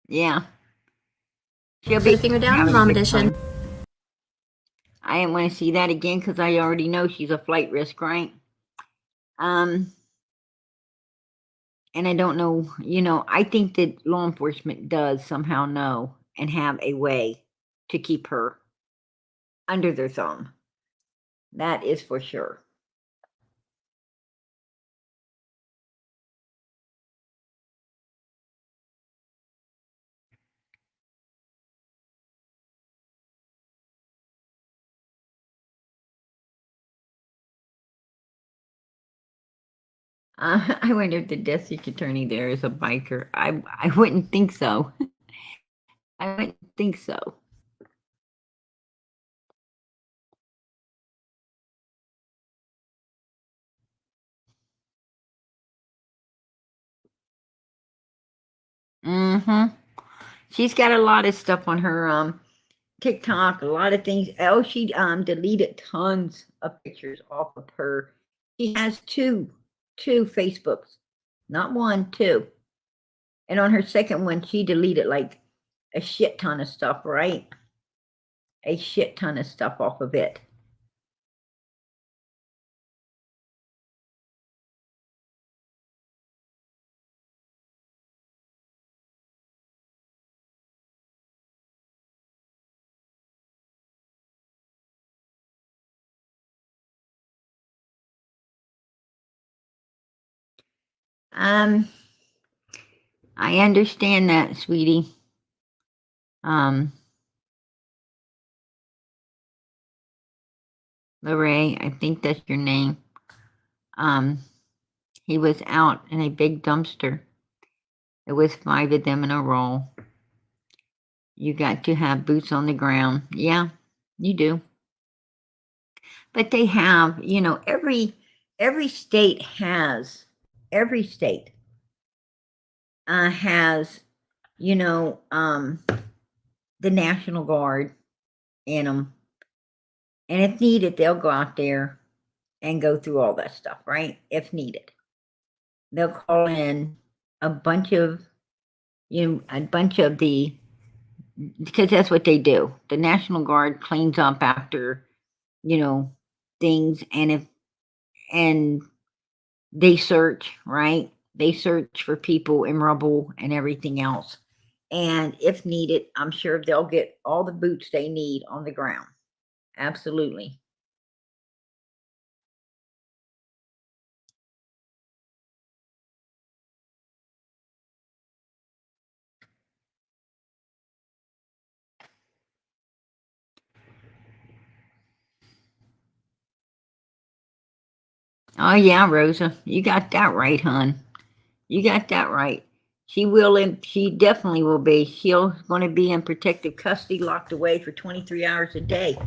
S1: Yeah. She'll
S8: Put
S1: be
S8: a finger down,
S1: having a
S8: Mom
S1: good
S8: Edition.
S1: time. I didn't want to see that again because I already know she's a flight risk, right? And I don't know, I think that law enforcement does somehow know and have a way to keep her under their thumb. That is for sure. I wonder if the district attorney there is a biker. I wouldn't think so. I wouldn't think so. Mm-hmm. She's got a lot of stuff on her TikTok, a lot of things. Oh, she deleted tons of pictures off of her. She has two Facebooks, not one, two. And on her second one, she deleted like a shit ton of stuff, right? A shit ton of stuff off of it. I understand that, sweetie. Lorraine, I think that's your name. He was out in a big dumpster. It was 5 of them in a row. You got to have boots on the ground. Yeah, you do. But they have, every state has, has, the National Guard in them. And if needed, they'll go out there and go through all that stuff, right? If needed. They'll call in a bunch of, the, because that's what they do. The National Guard cleans up after, things, and they search, right? They search for people in rubble and everything else. And if needed, I'm sure they'll get all the boots they need on the ground. Absolutely. Oh yeah, Rosa, you got that right, hon. You got that right. She will, and she definitely will be. She'll going to be in protective custody, locked away for 23 hours a day.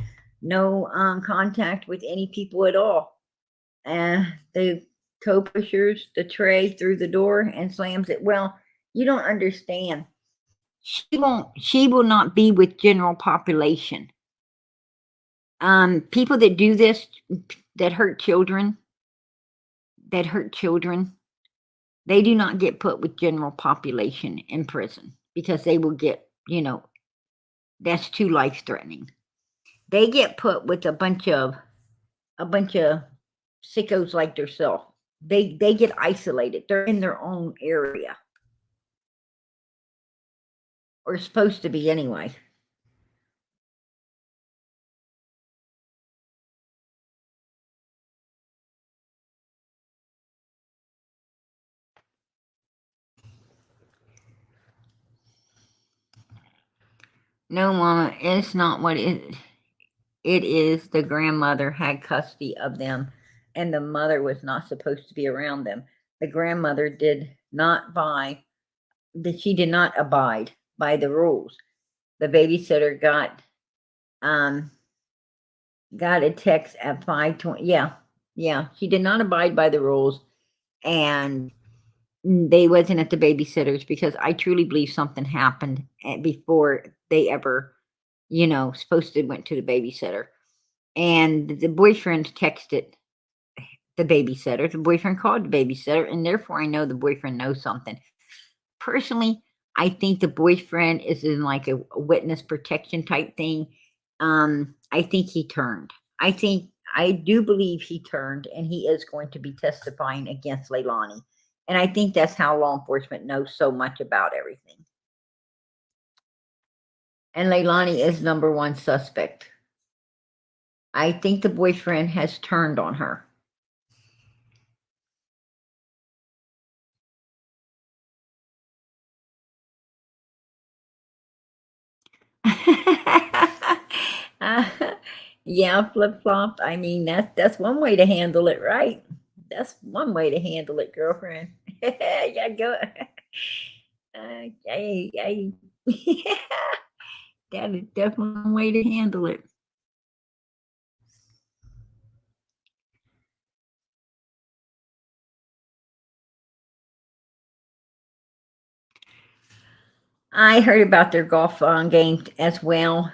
S1: No contact with any people at all. And the co-pushers the tray through the door and slams it. Well, you don't understand. She will not be with general population. People that do this, that hurt children, they do not get put with general population in prison because they will get, that's too life threatening. They get put with a bunch of sickos like themselves. They get isolated. They're in their own area. Or supposed to be anyway. No, Mama, it's not what it is. The grandmother had custody of them and the mother was not supposed to be around them. The grandmother did not she did not abide by the rules. The babysitter got a text at 5:20. Yeah, she did not abide by the rules, and they wasn't at the babysitter's because I truly believe something happened before they ever, supposed to went to the babysitter. And the boyfriend texted the babysitter. The boyfriend called the babysitter, and therefore I know the boyfriend knows something. Personally, I think the boyfriend is in like a witness protection type thing. I think he turned. I do believe he turned, and he is going to be testifying against Leilani. And I think that's how law enforcement knows so much about everything. And Leilani is number one suspect. I think the boyfriend has turned on her. Uh, yeah, flip flop. I mean, that's one way to handle it, right? That's one way to handle it, girlfriend. Yeah, go. I, that is definitely one way to handle it. I heard about their golf game as well.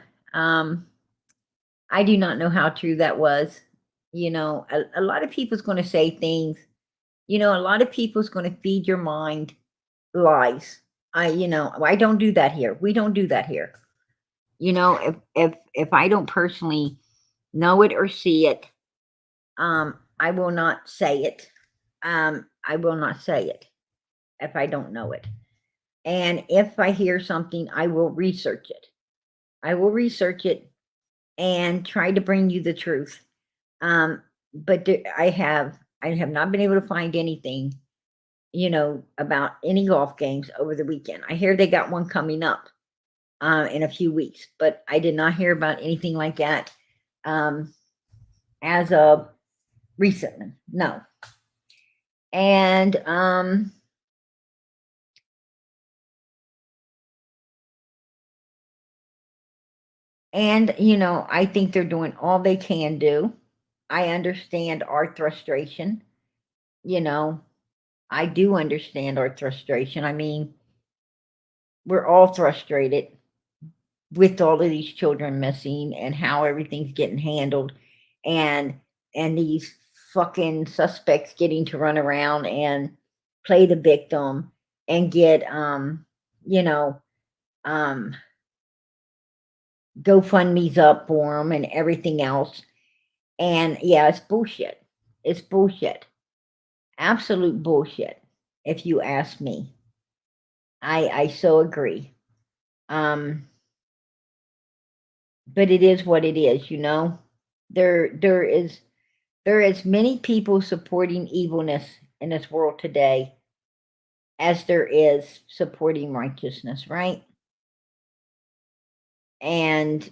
S1: I do not know how true that was. A lot of people's going to say things. A lot of people's going to feed your mind lies. I don't do that here. We don't do that here. If I don't personally know it or see it, I will not say it. I will not say it if I don't know it. And if I hear something, I will research it. I will research it and try to bring you the truth. But I have not been able to find anything, about any golf games over the weekend. I hear they got one coming up in a few weeks, but I did not hear about anything like that as of recently. No. And I think they're doing all they can do. I understand our frustration. I do understand our frustration. I mean, we're all frustrated with all of these children missing and how everything's getting handled, and these fucking suspects getting to run around and play the victim and get you know GoFundMe's up for them and everything else. And yeah, it's bullshit. It's bullshit. Absolute bullshit, if you ask me. I so agree. But it is what it is, There is many people supporting evilness in this world today as there is supporting righteousness, right? And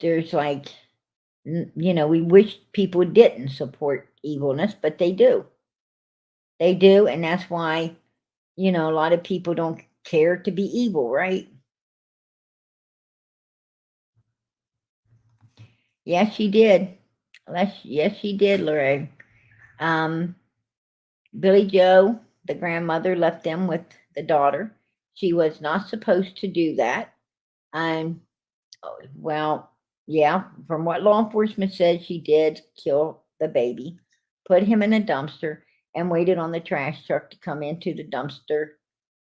S1: there's like, we wish people didn't support evilness, but they do. They do, and that's why, a lot of people don't care to be evil, right? Yes, she did. Yes, she did, Lorraine. Billy Joe, the grandmother, left them with the daughter. She was not supposed to do that. Well, yeah, from what law enforcement said, she did kill the baby, put him in a dumpster, and waited on the trash truck to come into the dumpster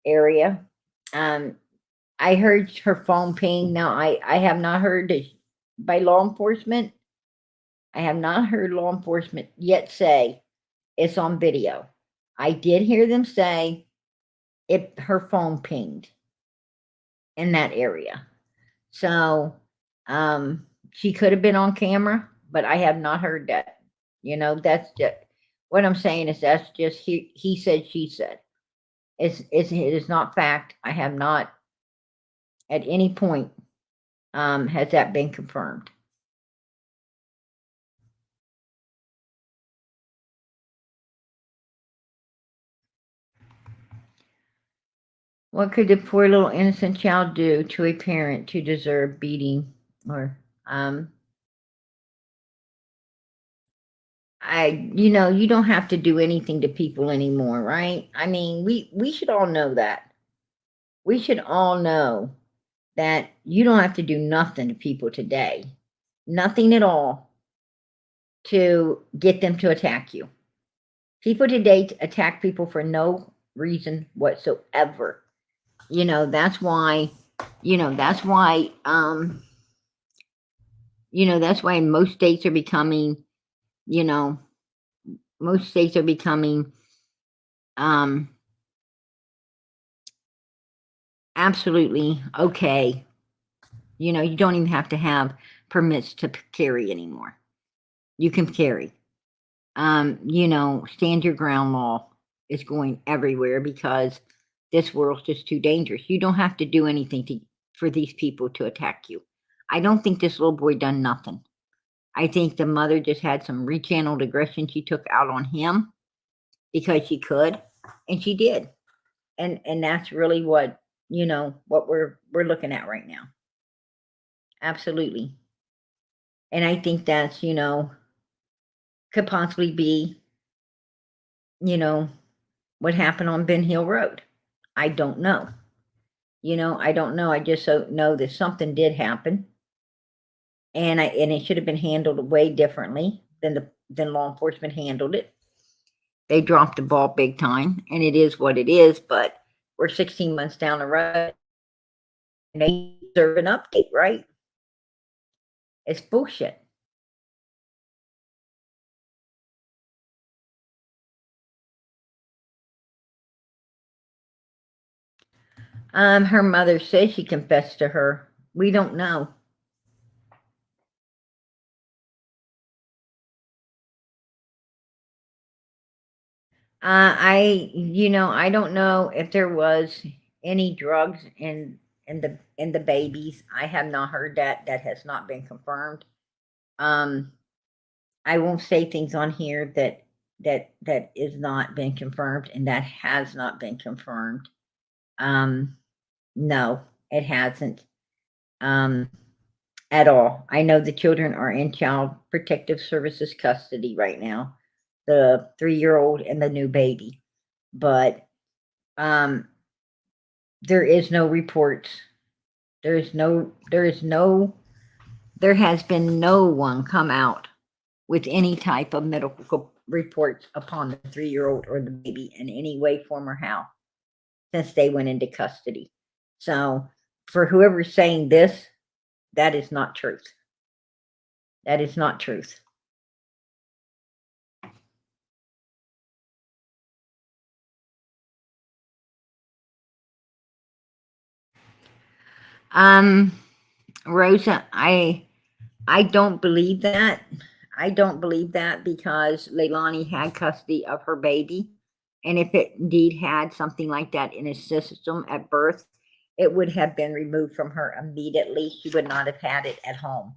S1: area. I heard her phone ping. Now, I have not heard by law enforcement. I have not heard law enforcement yet say it's on video. I did hear them say her phone pinged in that area. So, she could have been on camera, but I have not heard that. That's just what I'm saying is that's just he said, she said. It is not fact. I have not at any point has that been confirmed. What could the poor little innocent child do to a parent to deserve beating? Or, you don't have to do anything to people anymore, right? I mean, we should all know that. We should all know that you don't have to do nothing to people today. Nothing at all to get them to attack you. People today attack people for no reason whatsoever. That's why, that's why, that's why most states are becoming, you know, most states are becoming, absolutely okay. You don't even have to have permits to carry anymore. You can carry. Stand your ground law is going everywhere because this world's just too dangerous. You don't have to do anything for these people to attack you. I don't think this little boy done nothing. I think the mother just had some rechanneled aggression she took out on him because she could, and she did. And that's really what we're looking at right now. Absolutely. And I think that's, could possibly be, what happened on Ben Hill Road. I don't know. I don't know. I just know that something did happen. And it should have been handled way differently than law enforcement handled it. They dropped the ball big time, and it is what it is, but we're 16 months down the road and they deserve an update, right? It's bullshit. Her mother says she confessed to her. We don't know. I don't know if there was any drugs in the babies. I have not heard that. That has not been confirmed. I won't say things on here that is not been confirmed, and that has not been confirmed. No, it hasn't. At all. I know the children are in Child Protective Services custody right now, the 3-year-old and the new baby. But there is no reports. There has been no one come out with any type of medical reports upon the 3-year-old or the baby in any way, form, or how since they went into custody. So for whoever's saying this, that is not truth. That is not truth. Rosa, I don't believe that. I don't believe that because Leilani had custody of her baby. And if it indeed had something like that in his system at birth, it would have been removed from her immediately. She would not have had it at home.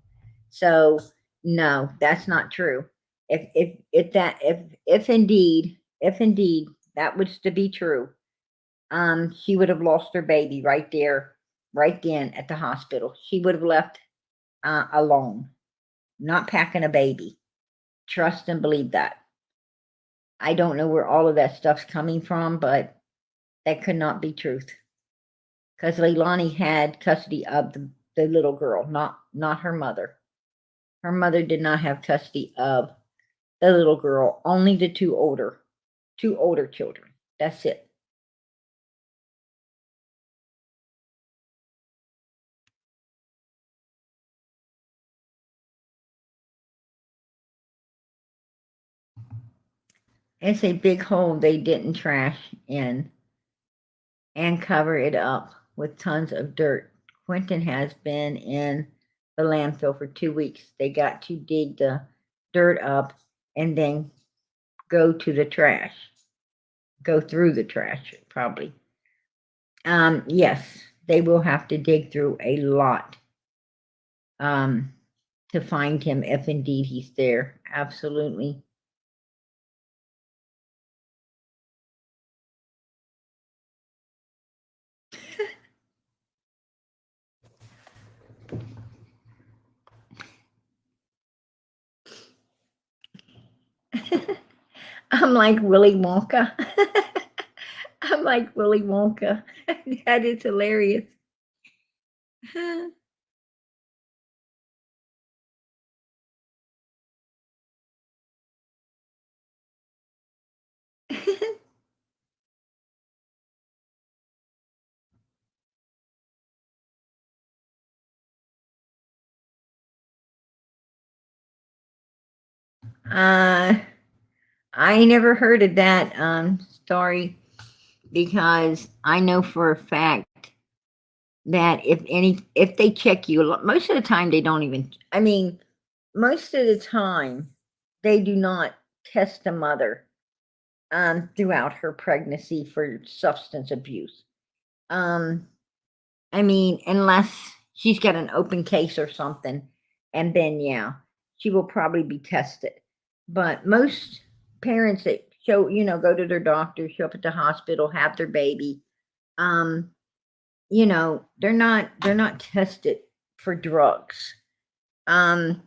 S1: So no, that's not true. If indeed that was to be true, she would have lost her baby right there, right then at the hospital. She would have left alone, not packing a baby. Trust and believe that. I don't know where all of that stuff's coming from, but that could not be truth. Because Leilani had custody of the little girl, not her mother. Her mother did not have custody of the little girl, only the two older children. That's it. It's a big hole they didn't trash in and cover it up with tons of dirt. Quinton has been in the landfill for 2 weeks. They got to dig the dirt up and then go to the trash. Go through the trash, probably. Yes, they will have to dig through a lot to find him if indeed he's there. Absolutely. I'm like Willy Wonka. I'm like Willy Wonka. That is hilarious. uh, I never heard of that story because I know for a fact that if they check you, most of the time they don't even. I mean, most of the time they do not test a mother throughout her pregnancy for substance abuse. Um, I mean, unless she's got an open case or something, and then yeah, she will probably be tested. But most parents that go to their doctor, show up at the hospital, have their baby, um, they're not tested for drugs. Um,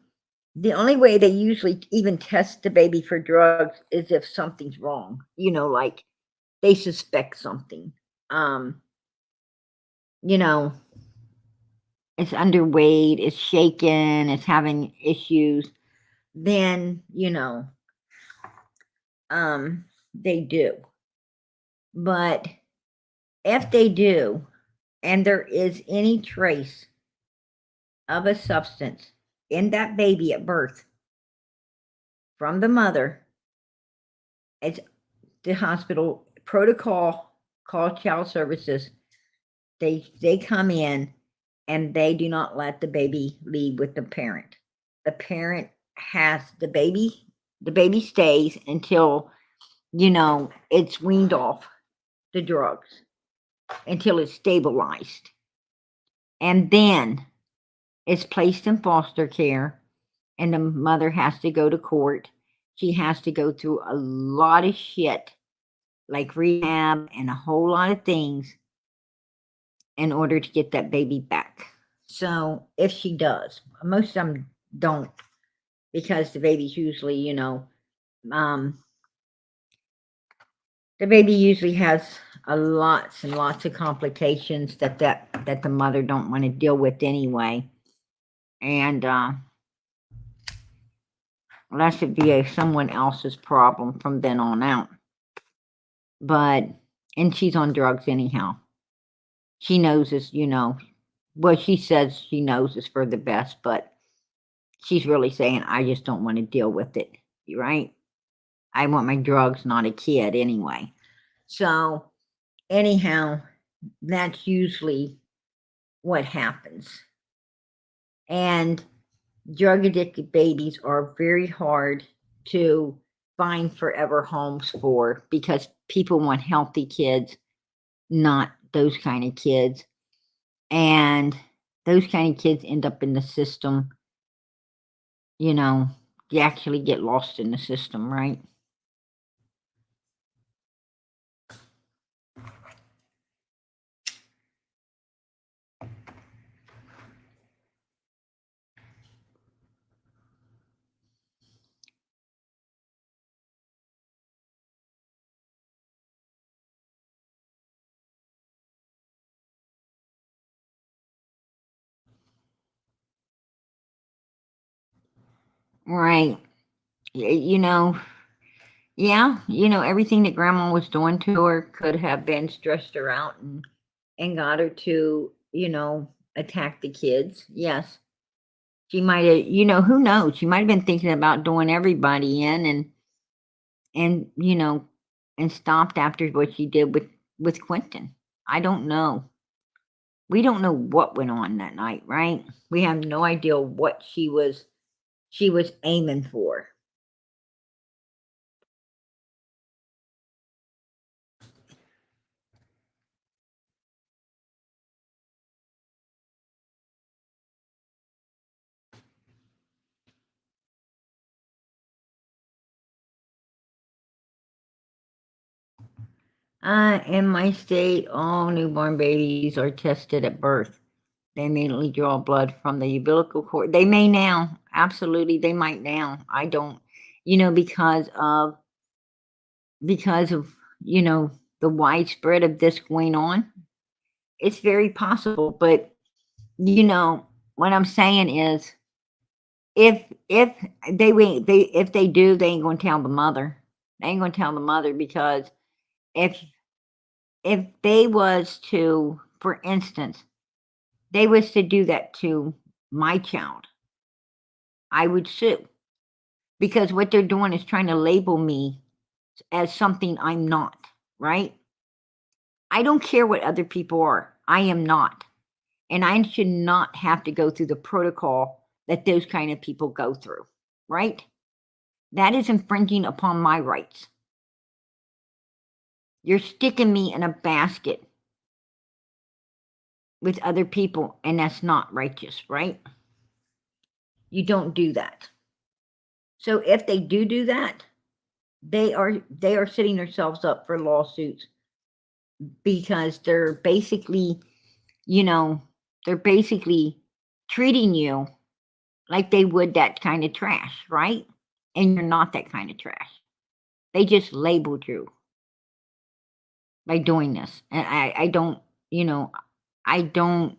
S1: the only way they usually even test the baby for drugs is if something's wrong, like they suspect something. Um, you know, it's underweight, it's shaken, it's having issues, then, they do. But if they do, and there is any trace of a substance in that baby at birth from the mother, it's the hospital protocol, call child services. They come in and they do not let the baby leave with the parent. The parent has the baby stays until it's weaned off the drugs, until it's stabilized. And then it's placed in foster care, and the mother has to go to court. She has to go through a lot of shit, like rehab and a whole lot of things, in order to get that baby back. So if she does, most of them don't, because the baby's usually, um, the baby usually has lots and lots of complications that the mother don't want to deal with anyway, and that should be someone else's problem from then on out. But and she's on drugs anyhow. She knows this, well, she says she knows it's for the best, but she's really saying, I just don't want to deal with it, right? I want my drugs, not a kid anyway. So, anyhow, that's usually what happens. And drug addicted babies are very hard to find forever homes for, because people want healthy kids, not those kind of kids. And those kind of kids end up in the system, you actually get lost in the system, right? Right. You know, yeah, everything that grandma was doing to her could have been stressed her out and got her to, attack the kids. Yes. She might have, who knows? She might have been thinking about doing everybody in and and stopped after what she did with Quinton. I don't know. We don't know what went on that night, right? We have no idea what she was aiming for. In my state, all newborn babies are tested at birth. They immediately draw blood from the umbilical cord. They may now, absolutely, they might now. I don't. because of the widespread of this going on. It's very possible, but what I'm saying is, if if they do, they ain't gonna tell the mother. They ain't gonna tell the mother, because if they was to, for instance, they was to do that to my child, I would sue, because what they're doing is trying to label me as something I'm not, right? I don't care what other people are. I am not. And I should not have to go through the protocol that those kind of people go through, right? That is infringing upon my rights. You're sticking me in a basket with other people, and that's not righteous, right? You don't do that. So if they do that, they are setting themselves up for lawsuits, because they're basically, they're basically treating you like they would that kind of trash, right? And you're not that kind of trash. They just labeled you by doing this. And I don't, I don't,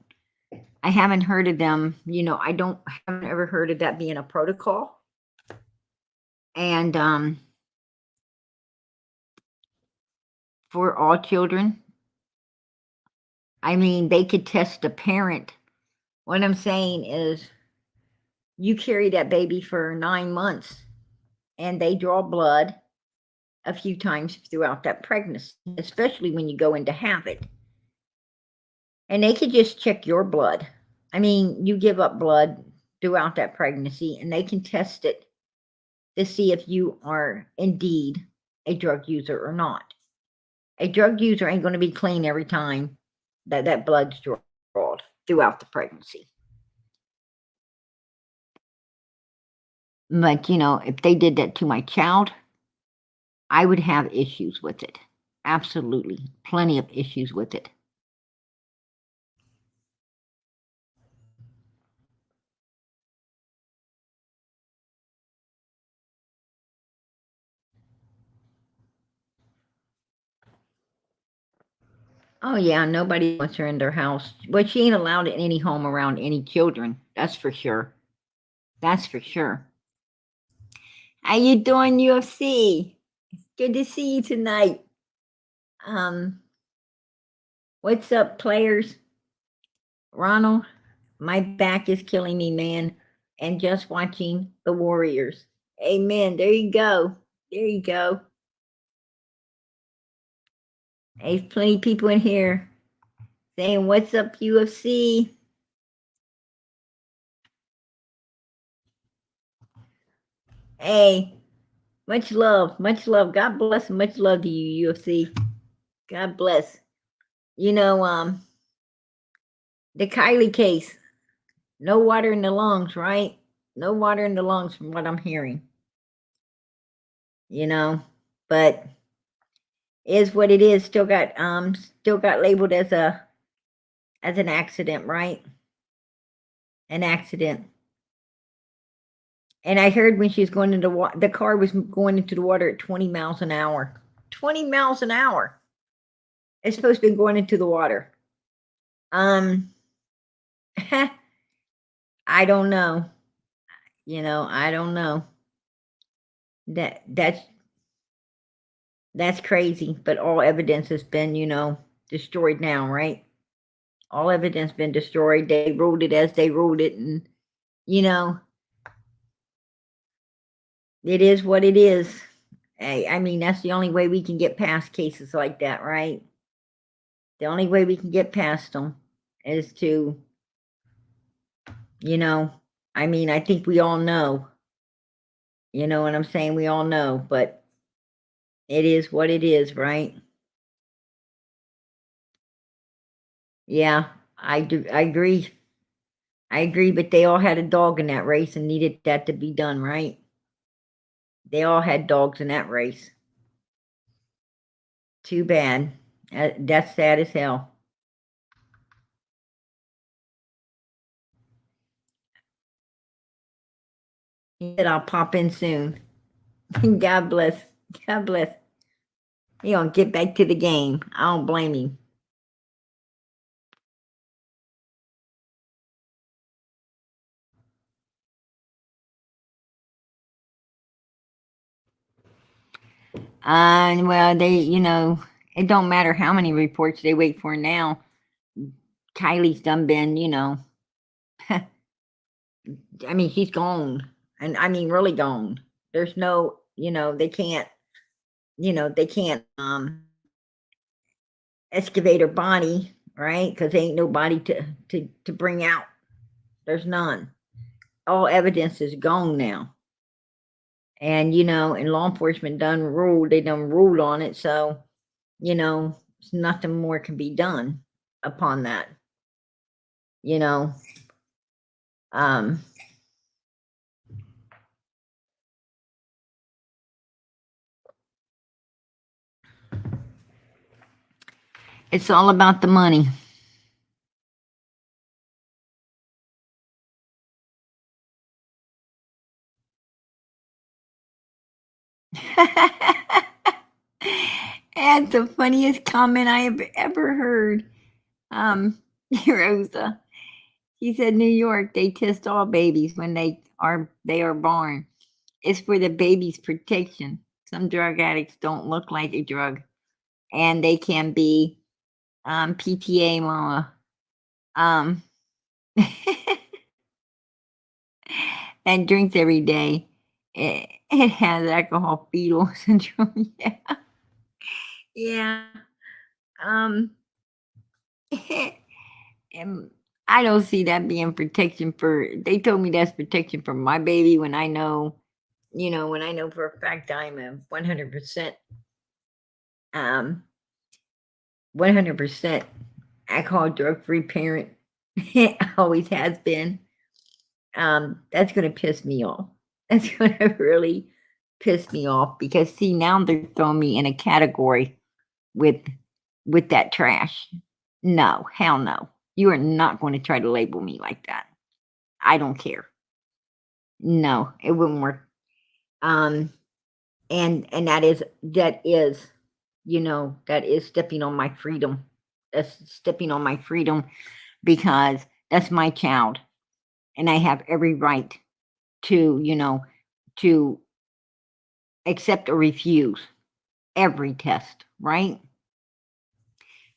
S1: I haven't heard of them, haven't ever heard of that being a protocol. And for all children, I mean, they could test the parent. What I'm saying is, you carry that baby for 9 months, and they draw blood a few times throughout that pregnancy, especially when you go in to have it. And they could just check your blood. I mean, you give up blood throughout that pregnancy, and they can test it to see if you are indeed a drug user or not. A drug user ain't going to be clean every time that blood's drawn throughout the pregnancy. But, if they did that to my child, I would have issues with it. Absolutely. Plenty of issues with it. Oh, yeah, nobody wants her in their house. Well, she ain't allowed in any home around any children. That's for sure. That's for sure. How you doing, UFC? Good to see you tonight. What's up, players? Ronald, my back is killing me, man. And just watching the Warriors. Amen. There you go. There you go. There's plenty of people in here saying, what's up, UFC? Hey, much love, much love. God bless and much love to you, UFC. God bless. The Kylie case, no water in the lungs, right? No water in the lungs from what I'm hearing. But is what it is. Still got labeled as an accident, right? An accident. And I heard when she was going into the car was going into the water at 20 miles an hour. 20 miles an hour. It's supposed to be going into the water. I don't know. I don't know. That's crazy. But all evidence has been, destroyed now, right? All evidence been destroyed. They ruled it as they ruled it, and it is what it is. I mean, that's the only way we can get past cases like that, right? The only way we can get past them is to, I mean, I think we all know. You know what I'm saying? We all know, but it is what it is, right? Yeah, I do. I agree. I agree, but they all had a dog in that race and needed that to be done, right? They all had dogs in that race. Too bad. That's sad as hell. He said, I'll pop in soon. God bless. God bless. He gonna get back to the game. I don't blame him. Well, it don't matter how many reports they wait for now. Kylie's done been, I mean, she's gone. And I mean, really gone. There's no, they can't, they can't, excavate her body, right? Because there ain't nobody to bring out. There's none. All evidence is gone now. And, and law enforcement they done ruled on it. So, nothing more can be done upon that. You know, um, it's all about the money. That's the funniest comment I have ever heard. Rosa. She said New York, they test all babies when they are born. It's for the baby's protection. Some drug addicts don't look like a drug, and they can be PTA mama. And drinks every day. It has alcohol fetal syndrome. Yeah. Yeah. Um, and I don't see that being protection they told me that's protection for my baby when I know, when I know for a fact I'm a 100%, 100% alcohol drug-free parent. It always has been. That's going to piss me off. That's going to really piss me off because see, now they're throwing me in a category with that trash. No, hell no. You are not going to try to label me like that. I don't care. No, it wouldn't work. And that is, that is stepping on my freedom. That's stepping on my freedom because that's my child. And I have every right to, to accept or refuse every test, right?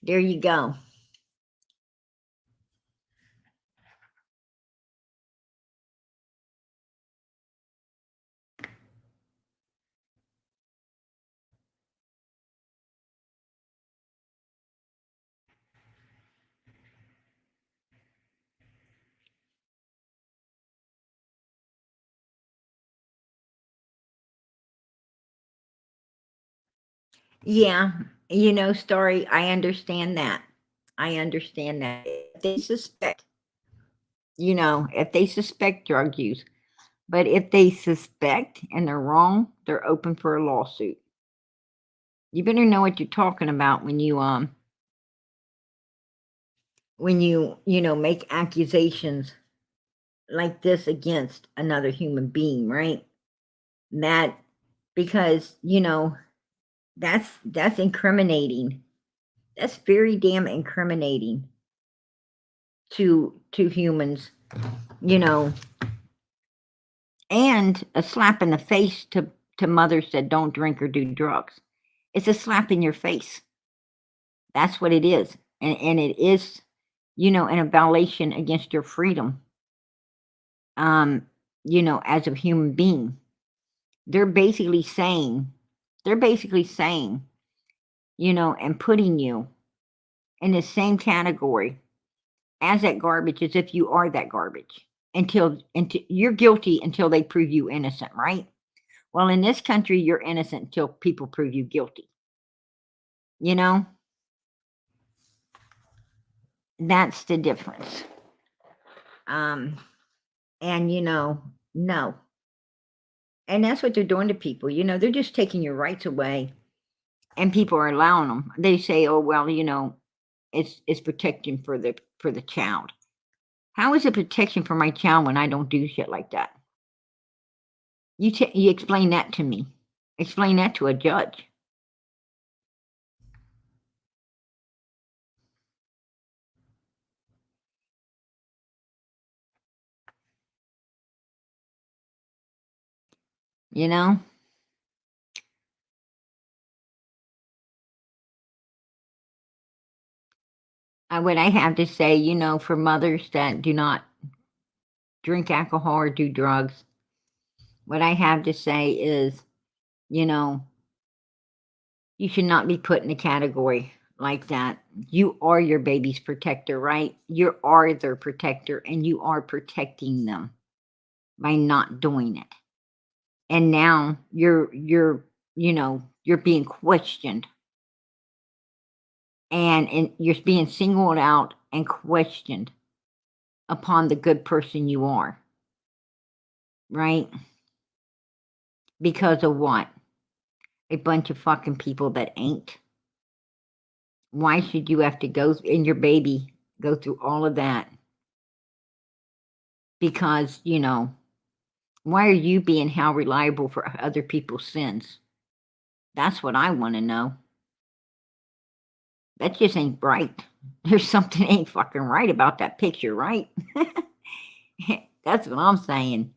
S1: There you go. Yeah, Story, I understand that. I understand that. If they suspect, if they suspect drug use, but if they suspect and they're wrong, they're open for a lawsuit. You better know what you're talking about when you make accusations like this against another human being, right? That because, that's incriminating. That's very damn incriminating to humans, and a slap in the face to mothers that don't drink or do drugs. It's a slap in your face. That's what it is. And it is, an a violation against your freedom. As a human being. They're basically saying, and putting you in the same category as that garbage as if you are that garbage until you're guilty until they prove you innocent, right? Well, in this country, you're innocent until people prove you guilty. That's the difference. And no. And that's what they're doing to people. They're just taking your rights away and people are allowing them. They say, oh, well, it's protection for the child. How is it protection for my child when I don't do shit like that? You explain that to me. Explain that to a judge. You know? What I have to say, for mothers that do not drink alcohol or do drugs, what I have to say is, you should not be put in a category like that. You are your baby's protector, right? You are their protector, and you are protecting them by not doing it. And now you're being questioned, and you're being singled out and questioned upon the good person you are, right? Because of what? A bunch of fucking people that ain't. Why should you have to go, and your baby go through all of that? Because, why are you being how reliable for other people's sins? That's what I want to know. That just ain't right. There's something ain't fucking right about that picture, right? That's what I'm saying.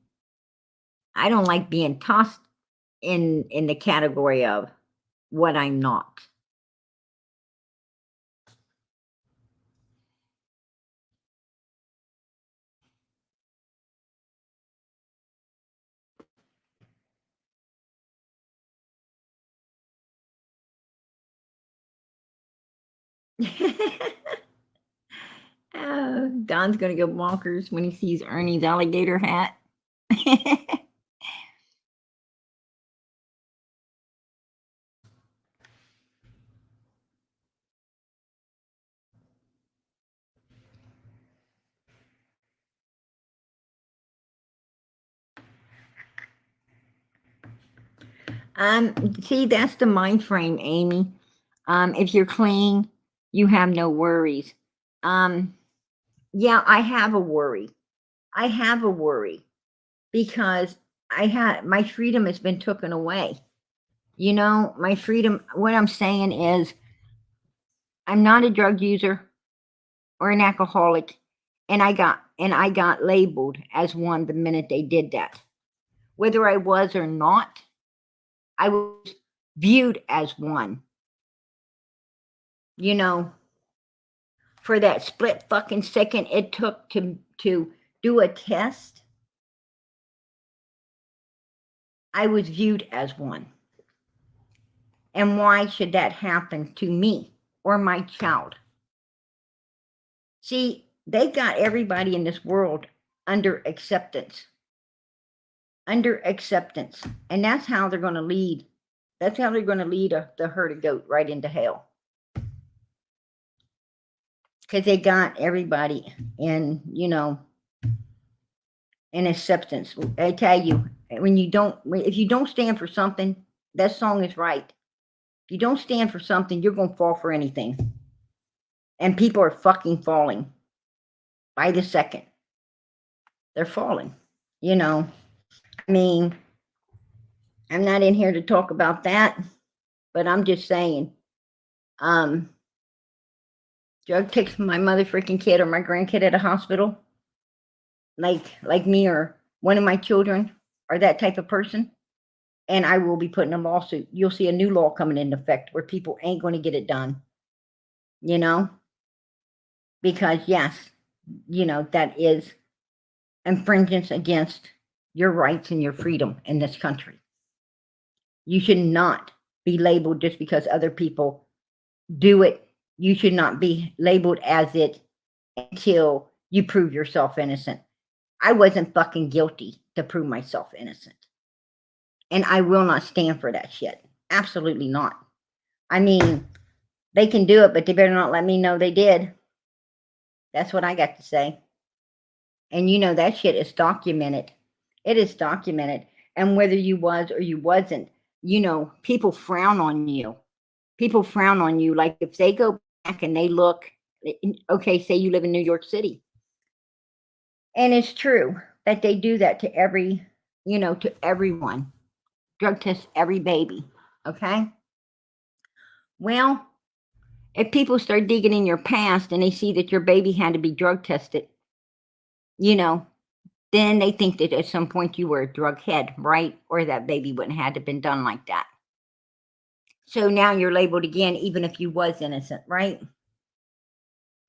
S1: I don't like being tossed in the category of what I'm not. Oh, Don's gonna go bonkers when he sees Ernie's alligator hat. See, that's the mind frame, Amy. If you're clean, you have no worries. Yeah, I have a worry. I have a worry because my freedom has been taken away. My freedom, what I'm saying is I'm not a drug user or an alcoholic, and I got labeled as one the minute they did that. Whether I was or not, I was viewed as one. For that split fucking second it took to do a test, I was viewed as one. And why should that happen to me or my child? See, they got everybody in this world under acceptance. Under acceptance. And that's how they're going to lead. That's how they're going to lead the herd of goat right into hell. Because they got everybody in, in acceptance. I tell you, if you don't stand for something, that song is right. If you don't stand for something, you're going to fall for anything. And people are fucking falling by the second. They're falling, I mean, I'm not in here to talk about that, but I'm just saying, drug takes my mother freaking kid or my grandkid at a hospital, like me or one of my children or that type of person, and I will be putting a lawsuit. You'll see a new law coming into effect where people ain't going to get it done, because yes, that is infringement against your rights and your freedom in this country. You should not be labeled just because other people do it. You should not be labeled as it until you prove yourself innocent. I wasn't fucking guilty to prove myself innocent. And I will not stand for that shit. Absolutely not. I mean, they can do it, but they better not let me know they did. That's what I got to say. And that shit is documented. It is documented. And whether you was or you wasn't, people frown on you. People frown on you. Like if they go back and they look, okay, say you live in New York City. And it's true that they do that to to everyone. Drug test every baby. Okay? Well, if people start digging in your past and they see that your baby had to be drug tested, then they think that at some point you were a drug head, right? Or that baby wouldn't have had to been done like that. So now you're labeled again, even if you was innocent, right?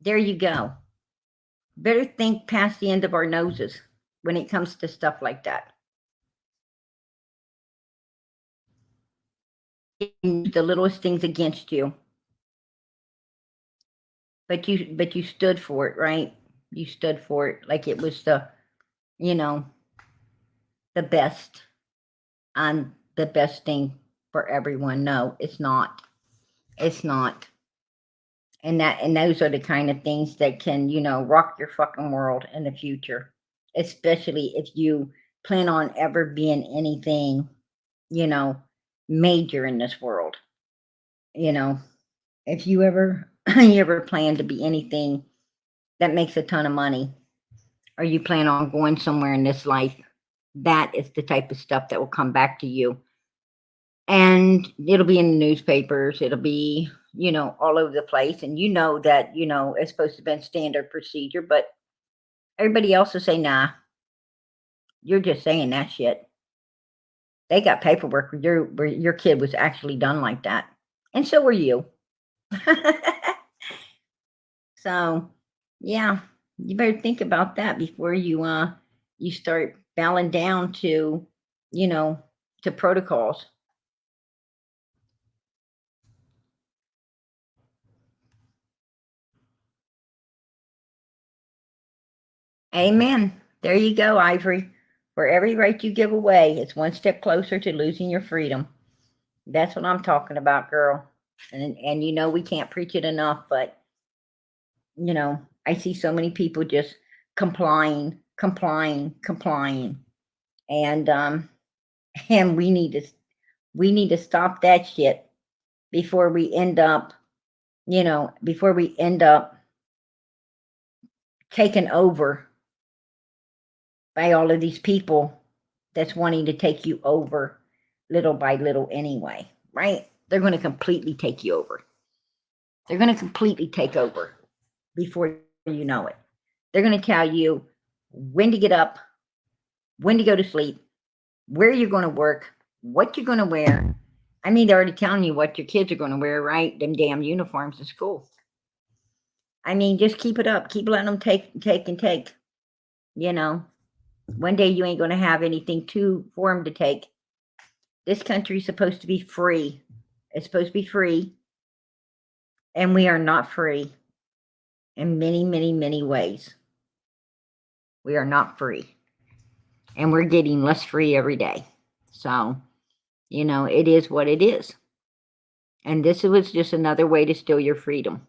S1: There you go. Better think past the end of our noses when it comes to stuff like that. The littlest things against you. But you stood for it, right? You stood for it like it was the best and the best thing for everyone. No, it's not. It's not. And those are the kind of things that can, rock your fucking world in the future. Especially if you plan on ever being anything, major in this world. If you ever you ever plan to be anything that makes a ton of money, or you plan on going somewhere in this life, that is the type of stuff that will come back to you. And it'll be in the newspapers, it'll be, all over the place. And that, it's supposed to be standard procedure, but everybody else will say, nah, you're just saying that shit. They got paperwork where your kid was actually done like that. And so were you. So, yeah, you better think about that before you start bowing down to, to protocols. Amen. There you go, Ivory. For every right you give away, it's one step closer to losing your freedom. That's what I'm talking about, girl. And we can't preach it enough, but I see so many people just complying. And and we need to stop that shit before we end up taken over by all of these people that's wanting to take you over little by little anyway, right? They're going to completely take you over. They're going to completely take over before you know it. They're going to tell you when to get up, when to go to sleep, where you're going to work, what you're going to wear. I mean, they're already telling you what your kids are going to wear, right? Them damn uniforms to school. I mean, just keep it up. Keep letting them take. One day you ain't going to have anything for them to take. This country's supposed to be free. It's supposed to be free. And we are not free in many, many, many ways. We are not free. And we're getting less free every day. So, it is what it is. And this was just another way to steal your freedom.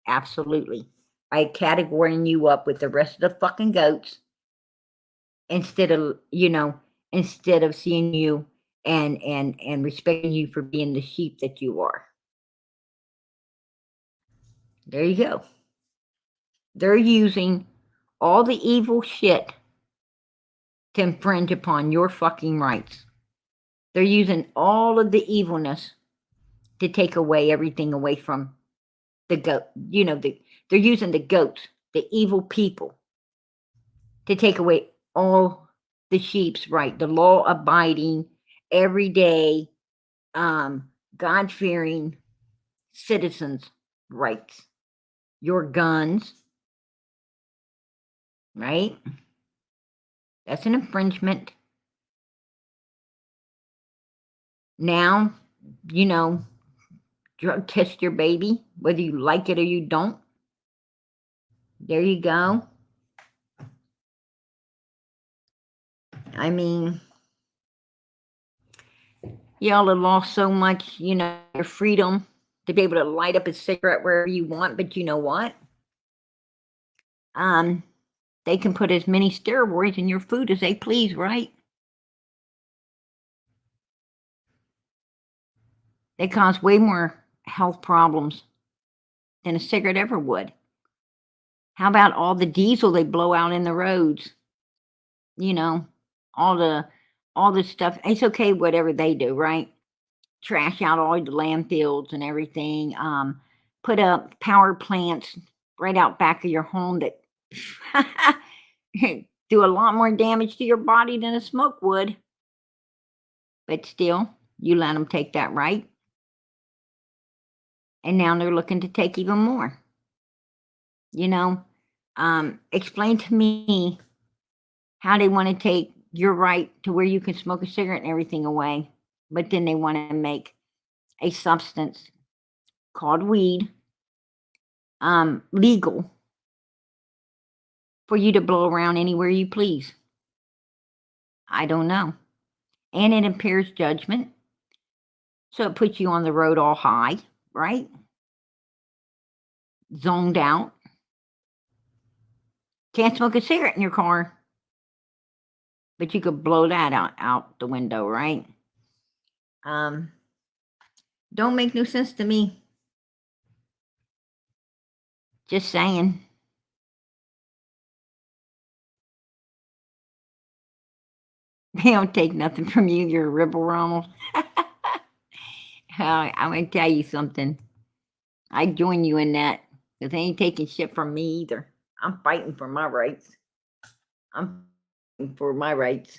S1: Absolutely. By categorizing you up with the rest of the fucking goats instead of seeing you and respecting you for being the sheep that you are. There you go. They're using all the evil shit to infringe upon your fucking rights. They're using all of the evilness to take everything away from the goat. They're using the goats, the evil people, to take away all the sheep's right, the law-abiding, everyday, God-fearing citizens' rights. Your guns, right? That's an infringement. Now, drug test your baby, whether you like it or you don't. There you go. I mean, y'all have lost so much, your freedom to be able to light up a cigarette wherever you want, but you know what? They can put as many steroids in your food as they please, right? They cause way more health problems than a cigarette ever would. How about all the diesel they blow out in the roads? All all this stuff. It's okay, whatever they do, right? Trash out all the landfills and everything. Put up power plants right out back of your home that do a lot more damage to your body than a smoke would. But still, you let them take that right. And now they're looking to take even more. You know, explain to me how they want to take your right to where you can smoke a cigarette and everything away, but then they want to make a substance called weed legal for you to blow around anywhere you please. I don't know. And it impairs judgment. So it puts you on the road all high, right? Zoned out. Can't smoke a cigarette in your car. But you could blow that out the window, right? Don't make no sense to me. Just saying. They don't take nothing from you. You're a ribble rommel. I'm going to tell you something. I join you in that. Because they ain't taking shit from me either. I'm fighting for my rights. I'm fighting for my rights.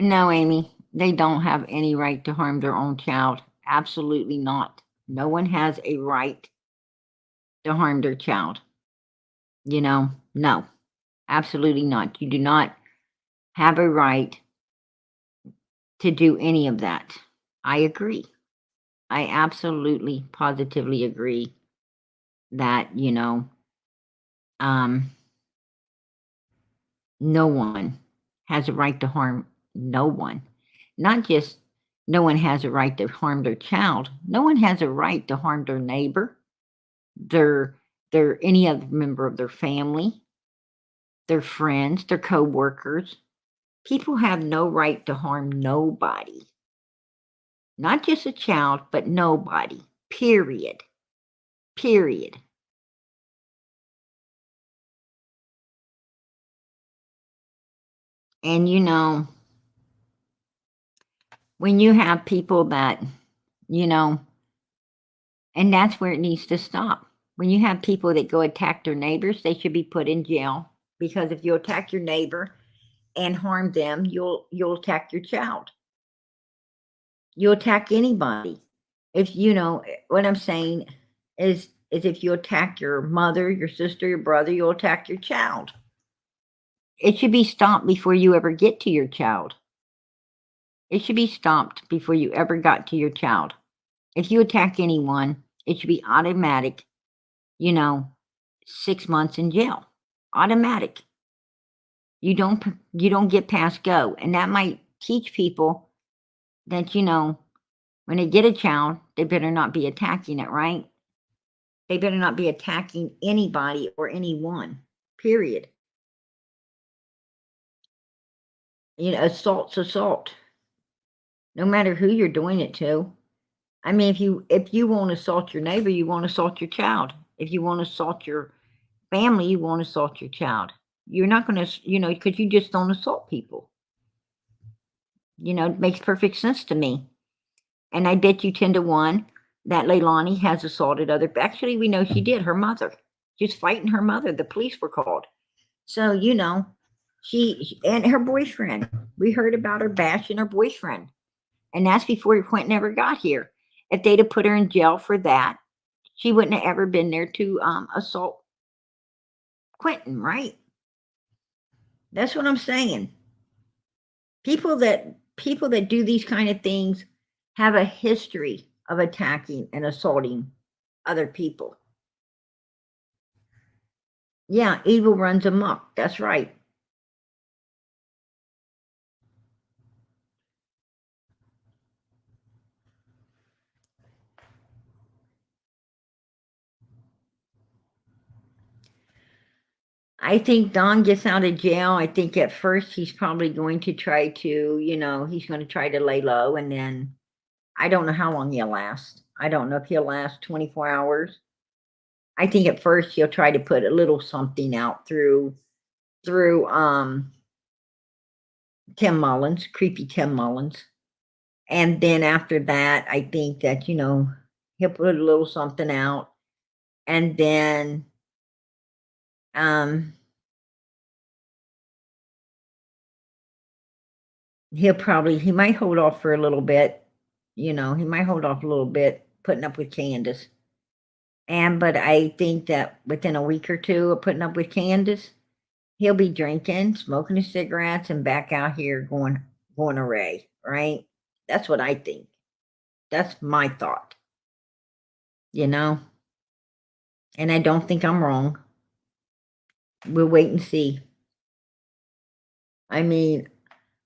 S1: No, Amy, they don't have any right to harm their own child. Absolutely not. No one has a right to harm their child. You know, no, absolutely not. You do not have a right to do any of that. I agree. I absolutely, positively agree that, no one has a right to harm no one. Not just no one has a right to harm their child. No one has a right to harm their neighbor, their any other member of their family, their friends, their co-workers. People have no right to harm nobody. Not just a child, but nobody. Period. Period. And when you have people that, and that's where it needs to stop. When you have people that go attack their neighbors, they should be put in jail, because if you attack your neighbor and harm them, you'll attack your child. You'll attack anybody. If what I'm saying is if you attack your mother, your sister, your brother, you'll attack your child. It should be stopped before you ever get to your child. It should be stopped before you ever got to your child. If you attack anyone, it should be automatic, 6 months in jail. Automatic. You don't get past go. And that might teach people that, when they get a child, they better not be attacking it, right? They better not be attacking anybody or anyone, period. Assault's assault. No matter who you're doing it to. I mean, if you won't assault your neighbor, you won't assault your child. If you won't assault your family, you won't assault your child. You're not going to, because you just don't assault people. It makes perfect sense to me. And I bet you 10 to 1 that Leilani has assaulted actually, we know she did, her mother. She's fighting her mother. The police were called. So, she and her boyfriend. We heard about her bashing her boyfriend. And that's before Quinton ever got here. If they'd have put her in jail for that, she wouldn't have ever been there to assault Quinton, right? That's what I'm saying. People that do these kind of things have a history of attacking and assaulting other people. Yeah, evil runs amok. That's right. I think Don gets out of jail. I think at first he's probably going to try to, he's going to try to lay low, and then I don't know how long he'll last. I don't know if he'll last 24 hours. I think at first he'll try to put a little something out through Tim Mullins, creepy Tim Mullins. And then after that, I think that, he'll put a little something out. And then he might hold off for a little bit. He might hold off a little bit putting up with Candace. But I think that within a week or two of putting up with Candace, he'll be drinking, smoking his cigarettes, and back out here going array, right? That's what I think. That's my thought. And I don't think I'm wrong. We'll wait and see. I mean,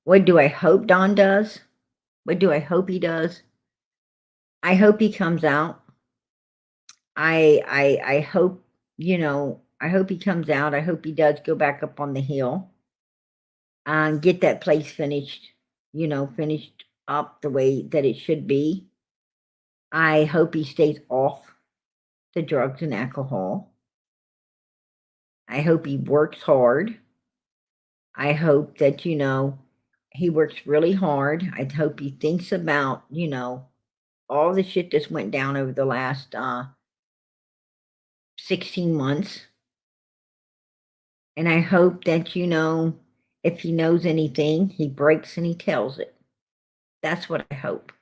S1: what do I hope Don does? What do I hope he does? I hope he comes out. I hope, I hope he comes out. I hope he does go back up on the hill and get that place finished, finished up the way that it should be. I hope he stays off the drugs and alcohol. I hope he works hard. I hope that, he works really hard. I hope he thinks about, all the shit that's went down over the last 16 months. And I hope that, if he knows anything, he breaks and he tells it. That's what I hope.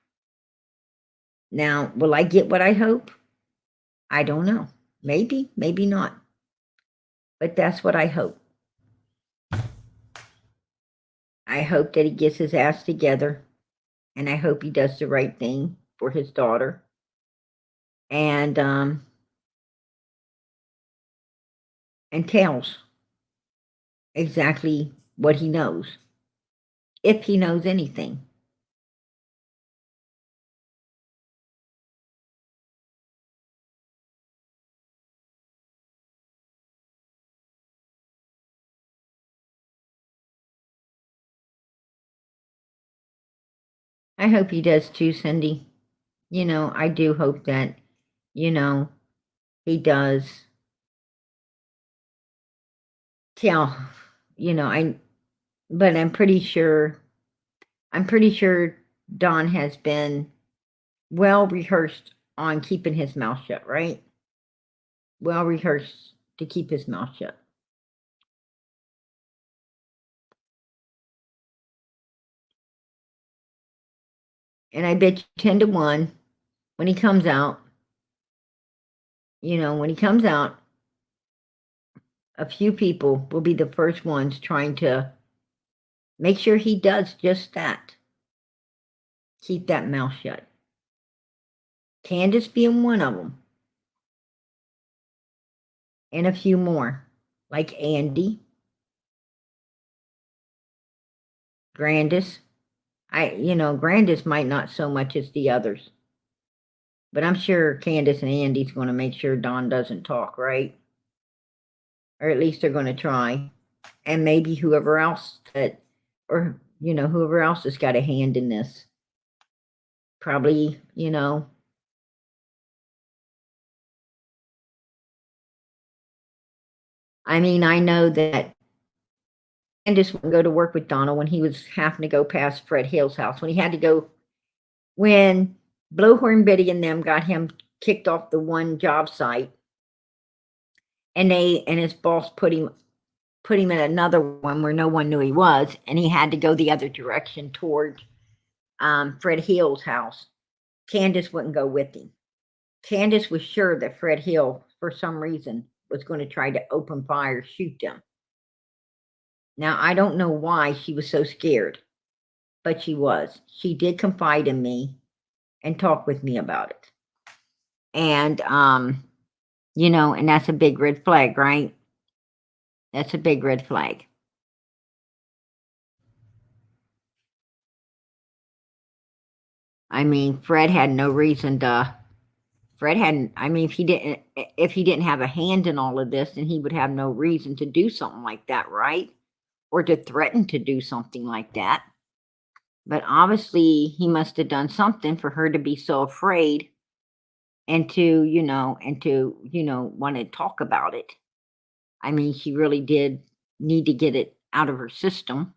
S1: Now, will I get what I hope? I don't know. Maybe, maybe not. But that's what I hope. I hope that he gets his ass together, and I hope he does the right thing for his daughter. And tells exactly what he knows, if he knows anything. I hope he does too, Cindy. I do hope that, he does tell, but I'm pretty sure Don has been well rehearsed on keeping his mouth shut, right? Well rehearsed to keep his mouth shut. And I bet you 10 to 1 when he comes out, a few people will be the first ones trying to make sure he does just that. Keep that mouth shut. Candace being one of them. And a few more, like Andy, Grandis. Grandis might not so much as the others. But I'm sure Candace and Andy's going to make sure Don doesn't talk, right? Or at least they're going to try. And maybe whoever else whoever else has got a hand in this. Probably, I mean, I know that Candace wouldn't go to work with Donald when he was having to go past Fred Hill's house. When Blowhorn Betty and them got him kicked off the one job site, and his boss put him in another one where no one knew he was, and he had to go the other direction toward Fred Hill's house. Candace wouldn't go with him. Candace was sure that Fred Hill, for some reason, was going to try to open fire, shoot them. Now, I don't know why she was so scared, but she was. She did confide in me and talk with me about it. And, and that's a big red flag, right? That's a big red flag. I mean, Fred had no reason to. If he didn't have a hand in all of this, then he would have no reason to do something like that, right? Or to threaten to do something like that. But obviously, he must have done something for her to be so afraid and to want to talk about it. I mean, she really did need to get it out of her system.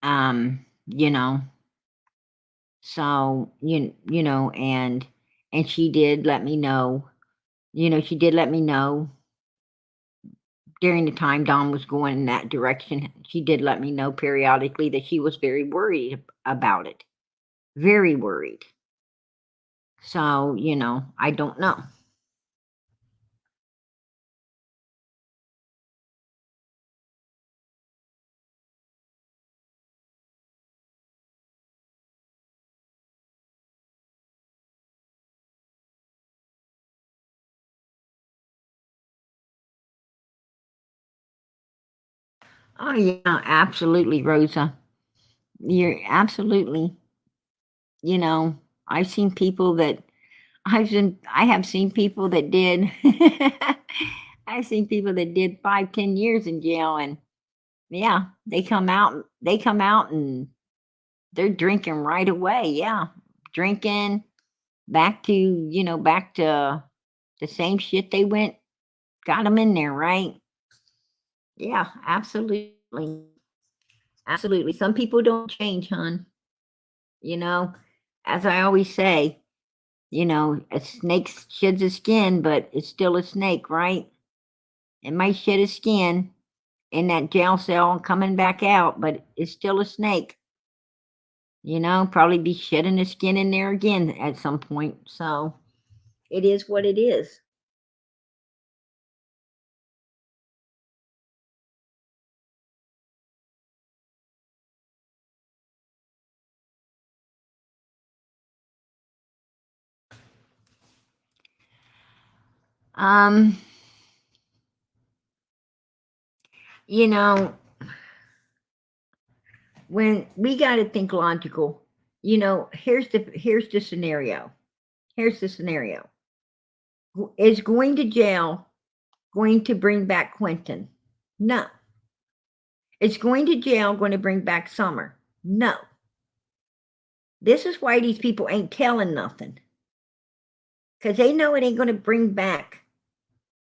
S1: Um, you know, so and she did let me know. She did let me know during the time Don was going in that direction. She did let me know periodically that she was very worried about it. Very worried. So, I don't know. Oh yeah, absolutely, Rosa. You're absolutely, you know, I've seen people that I have seen people that did I've seen people that did 5, 10 years in jail, and yeah, they come out and they're drinking right away. Yeah. Drinking back to the same shit they got them in there, right? Yeah, absolutely. Absolutely. Some people don't change, hon. You know, as I always say, a snake sheds its skin, but it's still a snake, right? It might shed its skin in that jail cell and coming back out, but it's still a snake. Probably be shedding its skin in there again at some point. So it is what it is. Um, you know, when we got to think logical, here's the scenario. Here's the scenario. Is going to jail going to bring back Quinton? No. Is going to jail going to bring back Summer? No. This is why these people ain't telling nothing. Because they know it ain't going to bring back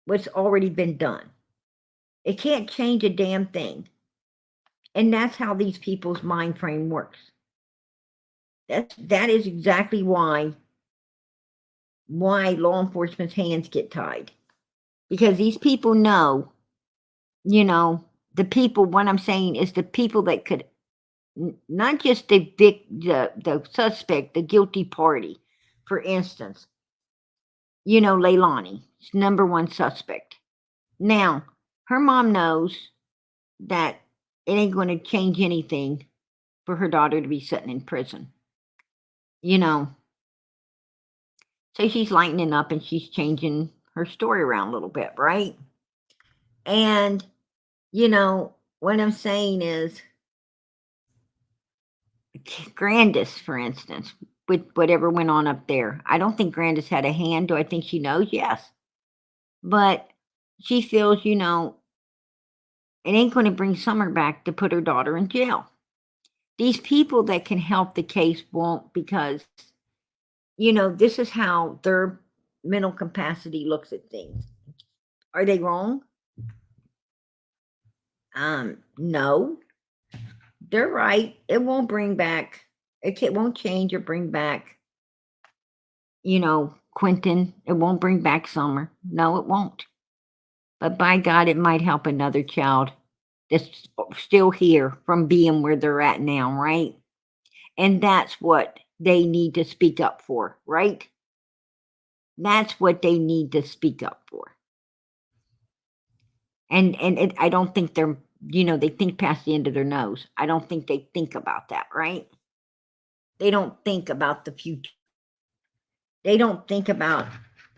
S1: what's already been done. It can't change a damn thing. And that's how these people's mind frame works. That is exactly why law enforcement's hands get tied. Because these people know, the people, what I'm saying is the people that could, not just the suspect, the guilty party, for instance, Leilani, #1 suspect. Now, her mom knows that it ain't going to change anything for her daughter to be sitting in prison. So she's lightening up and she's changing her story around a little bit, right? And, what I'm saying is, Grandis, for instance, with whatever went on up there. I don't think Grandis had a hand. Do I think she knows? Yes. But she feels, it ain't going to bring Summer back to put her daughter in jail. These people that can help the case won't, because, this is how their mental capacity looks at things. Are they wrong? No. They're right. It won't bring back, won't change or bring back, Quinton. It won't bring back Summer. No, it won't. But by God, it might help another child that's still here from being where they're at now, right? And that's what they need to speak up for, right? That's what they need to speak up for. And I don't think they're, they think past the end of their nose. I don't think they think about that, right? They don't think about the future. They don't think about,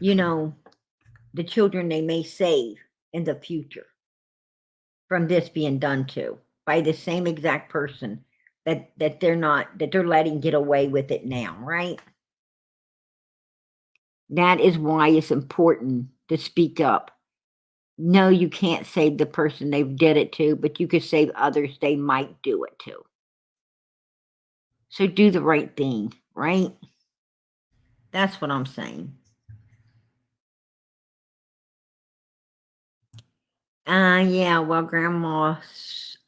S1: the children they may save in the future from this being done to by the same exact person that they're letting get away with it now, right? That is why it's important to speak up. No, you can't save the person they did it to, but you could save others they might do it to. So do the right thing, right? That's what I'm saying. Yeah, well, Grandma,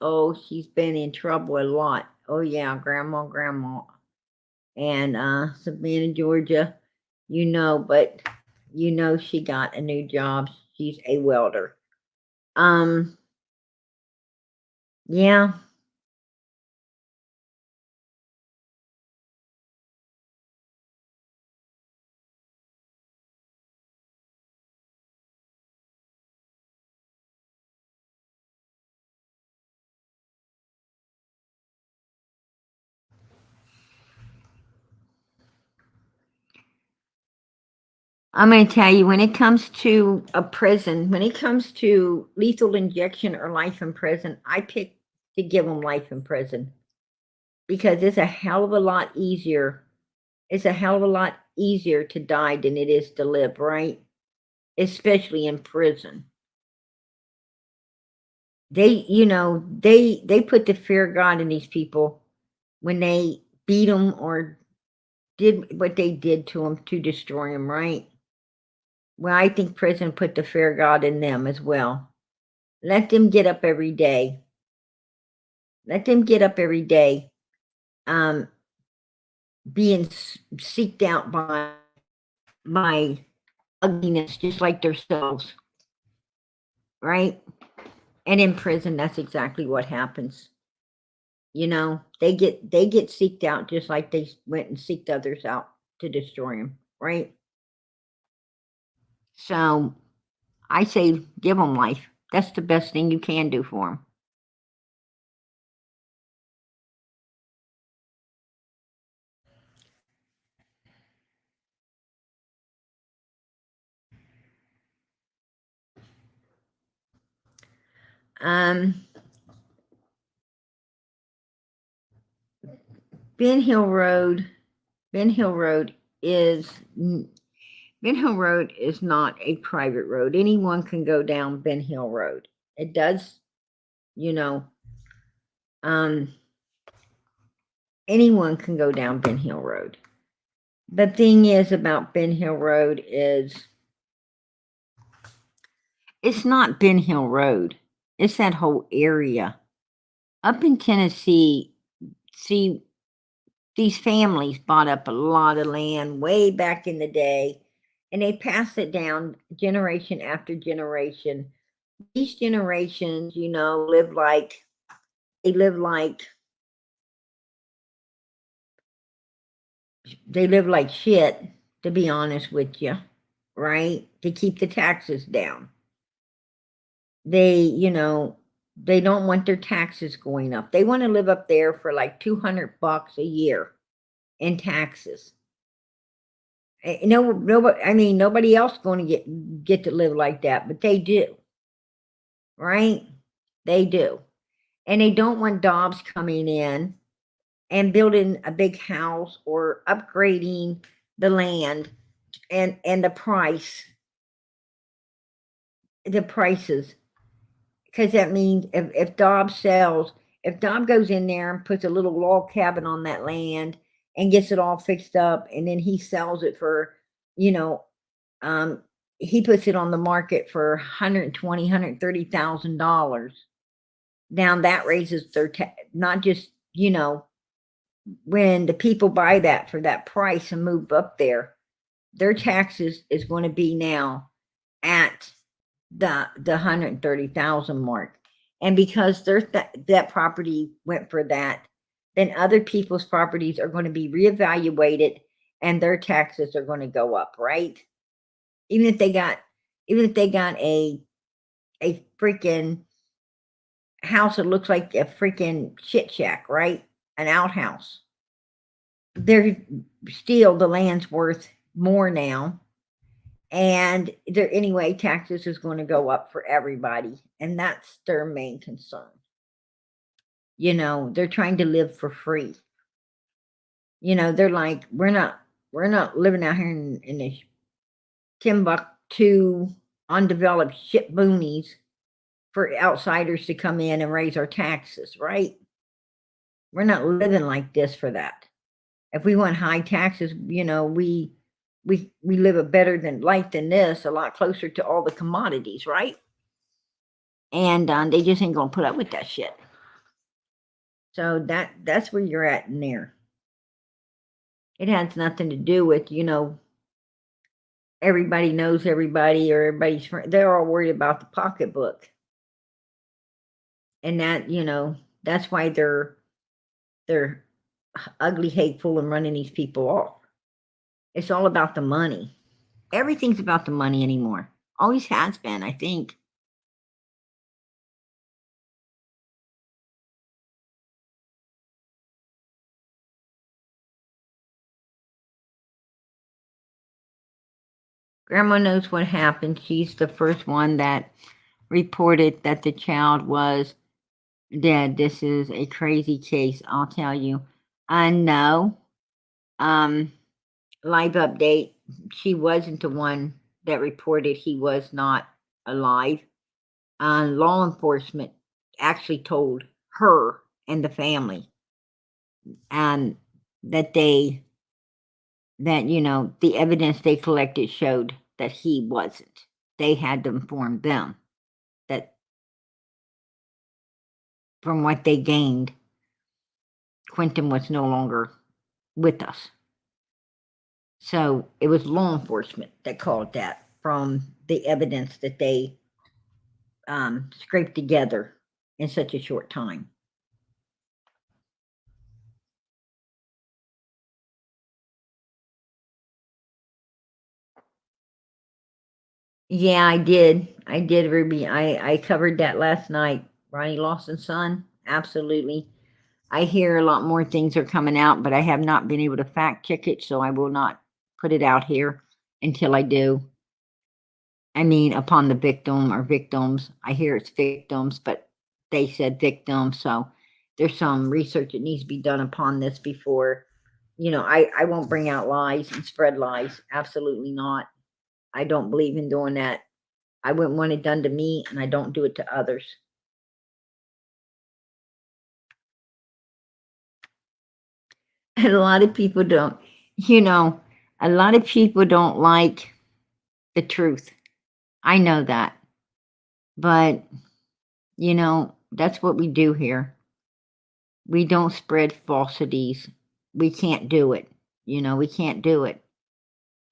S1: oh, she's been in trouble a lot. Oh, yeah, Grandma. And Savannah, Georgia, but she got a new job. She's a welder. Yeah. I'm going to tell you, when it comes to a prison, when it comes to lethal injection or life in prison, I pick to give them life in prison because it's a hell of a lot easier. It's a hell of a lot easier to die than it is to live, right? Especially in prison. They put the fear of God in these people when they beat them or did what they did to them to destroy them, right? Well, I think prison put the fear of God in them as well. Let them get up every day. Let them get up every day, being seeked out by ugliness, just like themselves, right? And in prison, that's exactly what happens. They get seeked out just like they went and seeked others out to destroy them, right? So I say give them life. That's the best thing you can do for them. Ben Hill Road. Ben Hill Road is Ben Hill Road is not a private road. Anyone can go down Ben Hill Road. It does, anyone can go down Ben Hill Road. The thing is about Ben Hill Road is it's not Ben Hill Road. It's that whole area. Up in Tennessee, see, these families bought up a lot of land way back in the day, and they passed it down generation after generation. These generations, live like they live like shit, to be honest with you, right? To keep the taxes down. They don't want their taxes going up. They want to live up there for like $200 a year in taxes. Nobody else going to get to live like that, but they do, right? They do, and they don't want Dobbs coming in and building a big house or upgrading the land and the prices, because that means if Dobbs goes in there and puts a little log cabin on that land and gets it all fixed up, and then he sells it for, he puts it on the market for $130,000. Now that raises their not just, when the people buy that for that price and move up there, their taxes is going to be now at the 130,000 mark. And because that property went for that, then other people's properties are going to be reevaluated and their taxes are going to go up, right? Even if they got a freaking house that looks like a freaking shit shack, right? An outhouse. They're still, the land's worth more now. And anyway, taxes is going to go up for everybody. And that's their main concern. They're trying to live for free. They're like, we're not living out here in the Timbuktu undeveloped shit boonies for outsiders to come in and raise our taxes, right? We're not living like this for that. If we want high taxes, you know, we live a better than life than this, a lot closer to all the commodities, right? And they just ain't gonna put up with that shit. So that's where you're at in there. It has nothing to do with, you know, everybody knows everybody or everybody's friend. They're all worried about the pocketbook. And that, you know, that's why they're ugly, hateful, and running these people off. It's all about the money. Everything's about the money anymore. Always has been, I think. Grandma knows what happened. She's the first one that reported that the child was dead. This is a crazy case, I'll tell you. I know. Live update. She wasn't the one that reported he was not alive. Law enforcement actually told her and the family that you know, the evidence they collected showed that he wasn't. They had to inform them that from what they gained, Quinton was no longer with us. So it was law enforcement that called that from the evidence that they scraped together in such a short time. Yeah, I did. I did, Ruby. I covered that last night. Ronnie Lawson's son. Absolutely. I hear a lot more things are coming out, but I have not been able to fact check it, so I will not put it out here until I do. I mean, upon the victim or victims. I hear it's victims, but they said victims, so there's some research that needs to be done upon this before, you know, I won't bring out lies and spread lies. Absolutely not. I don't believe in doing that. I wouldn't want it done to me, and I don't do it to others. And a lot of people don't, you know, a lot of people don't like the truth. I know that. But, you know, that's what we do here. We don't spread falsities. We can't do it. You know, we can't do it.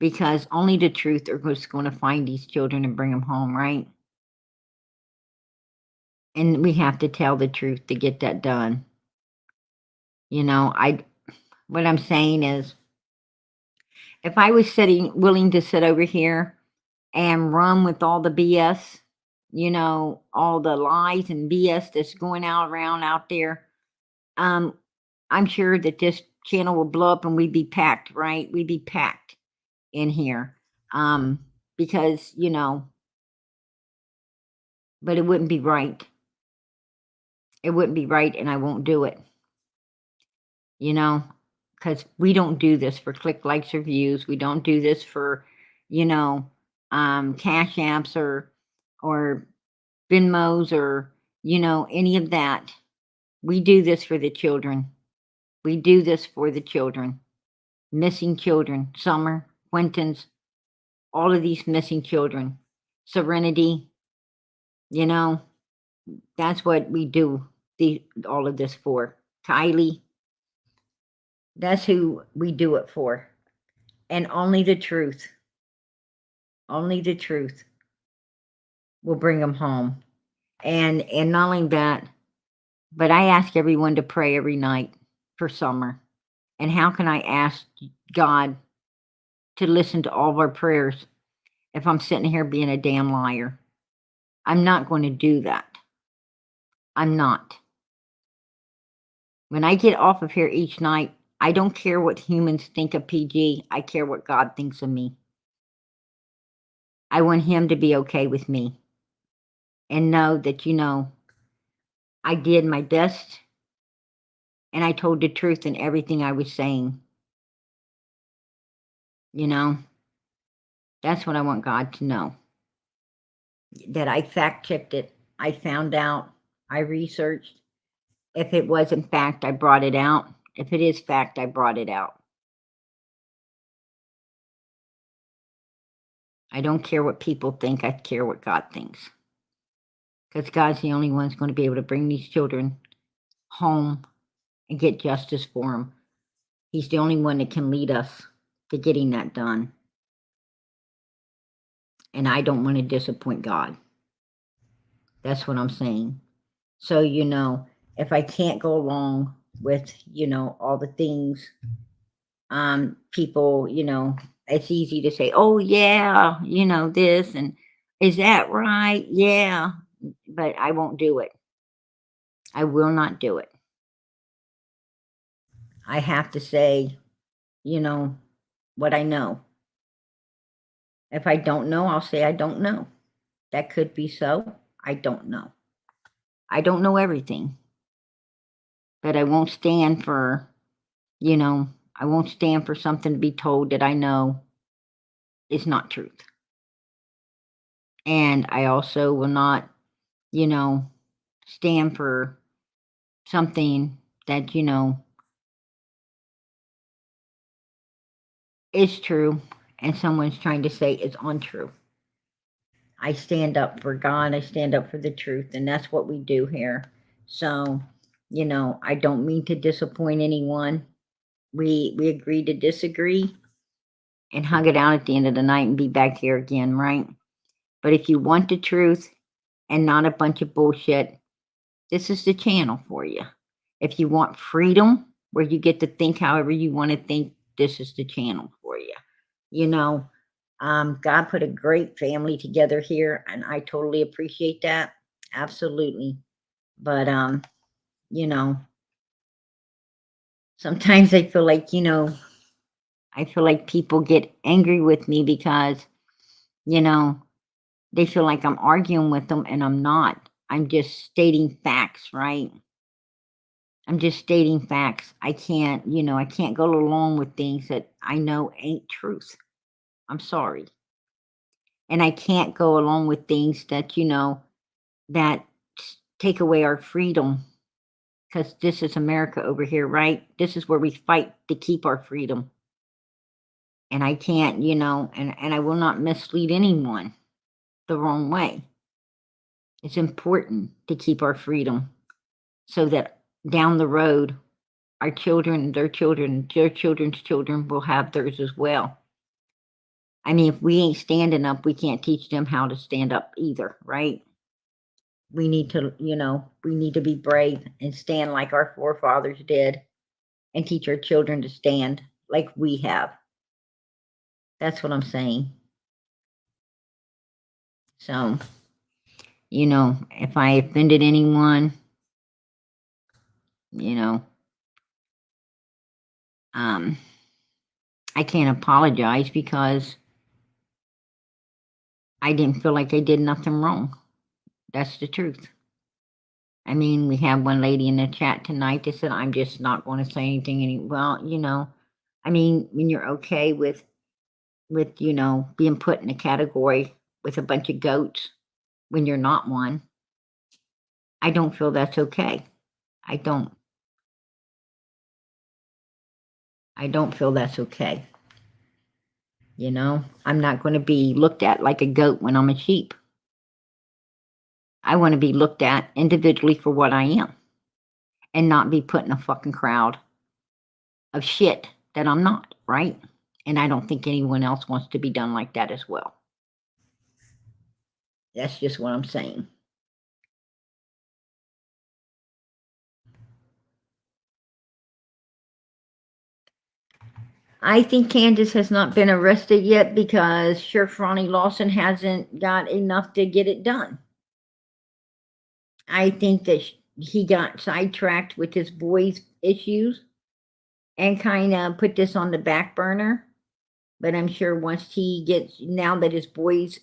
S1: Because only the truth are just going to find these children and bring them home, right? And we have to tell the truth to get that done. You know, what I'm saying is, if I was willing to sit over here and run with all the BS, you know, all the lies and BS that's going around out there, I'm sure that this channel will blow up and we'd be packed, right? We'd be packed in here. Because, you know, but it wouldn't be right. It wouldn't be right, and I won't do it. You know, because we don't do this for click, likes, or views. We don't do this for, you know, cash apps or Venmos or, you know, any of that. We do this for the children. We do this for the children. Missing children. Summer, Quinton's, all of these missing children. Serenity, you know, that's what we do all of this for. Kylie, that's who we do it for. And only the truth will bring them home. And not only that, but I ask everyone to pray every night for Summer. And how can I ask God to listen to all of our prayers if I'm sitting here being a damn liar? I'm not going to do that. I'm not. When I get off of here each night, I don't care what humans think of PG. I care what God thinks of me. I want him to be okay with me and know that, you know, I did my best and I told the truth in everything I was saying. You know, that's what I want God to know. That I fact checked it. I found out. I researched. If it wasn't fact, I brought it out. If it is fact, I brought it out. I don't care what people think. I care what God thinks. Because God's the only one who's going to be able to bring these children home and get justice for them. He's the only one that can lead us to getting that done. And I don't want to disappoint God. That's what I'm saying. So, if I can't go along with, all the things, people, it's easy to say, oh yeah, this, and is that right? Yeah, but I won't do it. I will not do it. I have to say, what I know. If I don't know, I'll say I don't know. That could be so. I don't know. I don't know everything. But I won't stand for, I won't stand for something to be told that I know is not truth. And I also will not, stand for something that, is true and someone's trying to say is untrue. I stand up for God. I stand up for the truth. And that's what we do here. So, I don't mean to disappoint anyone. We agree to disagree and hug it out at the end of the night and be back here again, right? But if you want the truth and not a bunch of bullshit, this is the channel for you. If you want freedom, where you get to think however you want to think, this is the channel for you. God put a great family together here, and I totally appreciate that. Absolutely. But, sometimes I feel like, people get angry with me because, they feel like I'm arguing with them, and I'm not. I'm just stating facts, right? I'm just stating facts. I can't go along with things that I know ain't truth. I'm sorry. And I can't go along with things that, that take away our freedom. Because this is America over here, right? This is where we fight to keep our freedom. And I can't, and I will not mislead anyone the wrong way. It's important to keep our freedom so that down the road, our children, their children, their children's children will have theirs as well. I mean, if we ain't standing up, we can't teach them how to stand up either, right? We need to, we need to be brave and stand like our forefathers did and teach our children to stand like we have. That's what I'm saying. So, if I offended anyone, I can't apologize because I didn't feel like I did nothing wrong. That's the truth. I mean, we have one lady in the chat tonight that said, I'm just not going to say anything. Well, I mean, when you're okay with, being put in a category with a bunch of goats when you're not one, I don't feel that's okay. I don't feel that's okay. I'm not going to be looked at like a goat when I'm a sheep. I want to be looked at individually for what I am and not be put in a fucking crowd of shit that I'm not, right? And I don't think anyone else wants to be done like that as well. That's just what I'm saying. I think Candace has not been arrested yet because Sheriff Ronnie Lawson hasn't got enough to get it done. I think that he got sidetracked with his boys' issues and kind of put this on the back burner. But I'm sure once he gets, now that his boys,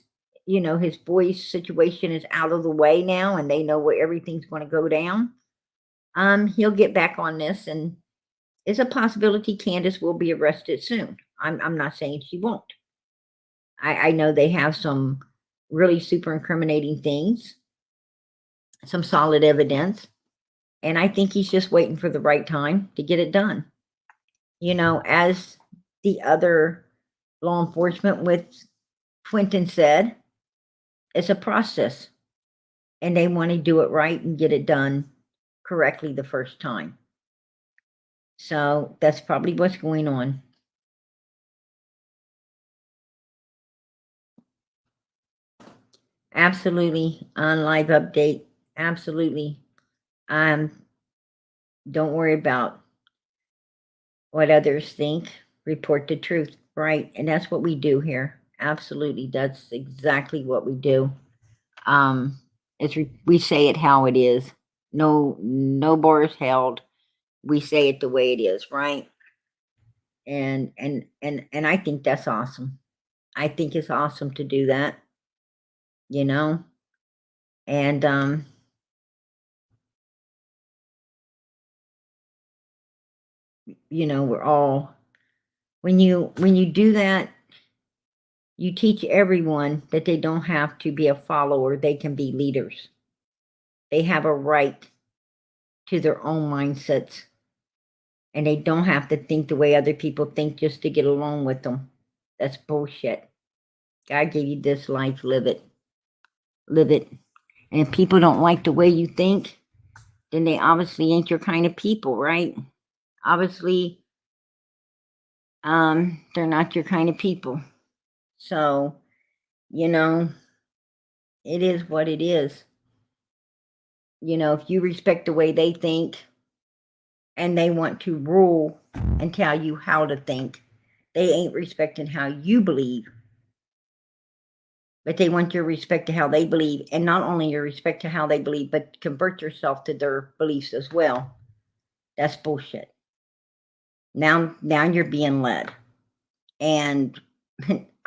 S1: his boys' situation is out of the way now and they know where everything's going to go down, he'll get back on this, and it's a possibility Candace will be arrested soon. I'm not saying she won't. I know they have some really super incriminating things, some solid evidence, and I think he's just waiting for the right time to get it done. As the other law enforcement with Quinton said, it's a process, and they want to do it right and get it done correctly the first time. So that's probably what's going on. Absolutely on live update. Absolutely. Don't worry about what others think. Report the truth, right? And that's what we do here. Absolutely, that's exactly what we do. We say it how it is. No bars held. We say it the way it is, right? And I think that's awesome. I think it's awesome to do that, you know? And we're all, when you do that, you teach everyone that they don't have to be a follower, they can be leaders. They have a right to their own mindsets, and they don't have to think the way other people think just to get along with them. That's bullshit. God gave you this life, live it. Live it. And if people don't like the way you think, then they obviously ain't your kind of people, right? Obviously, they're not your kind of people. So, it is what it is. If you respect the way they think and they want to rule and tell you how to think, they ain't respecting how you believe. But they want your respect to how they believe, and not only your respect to how they believe, but convert yourself to their beliefs as well. That's bullshit. Now you're being led. And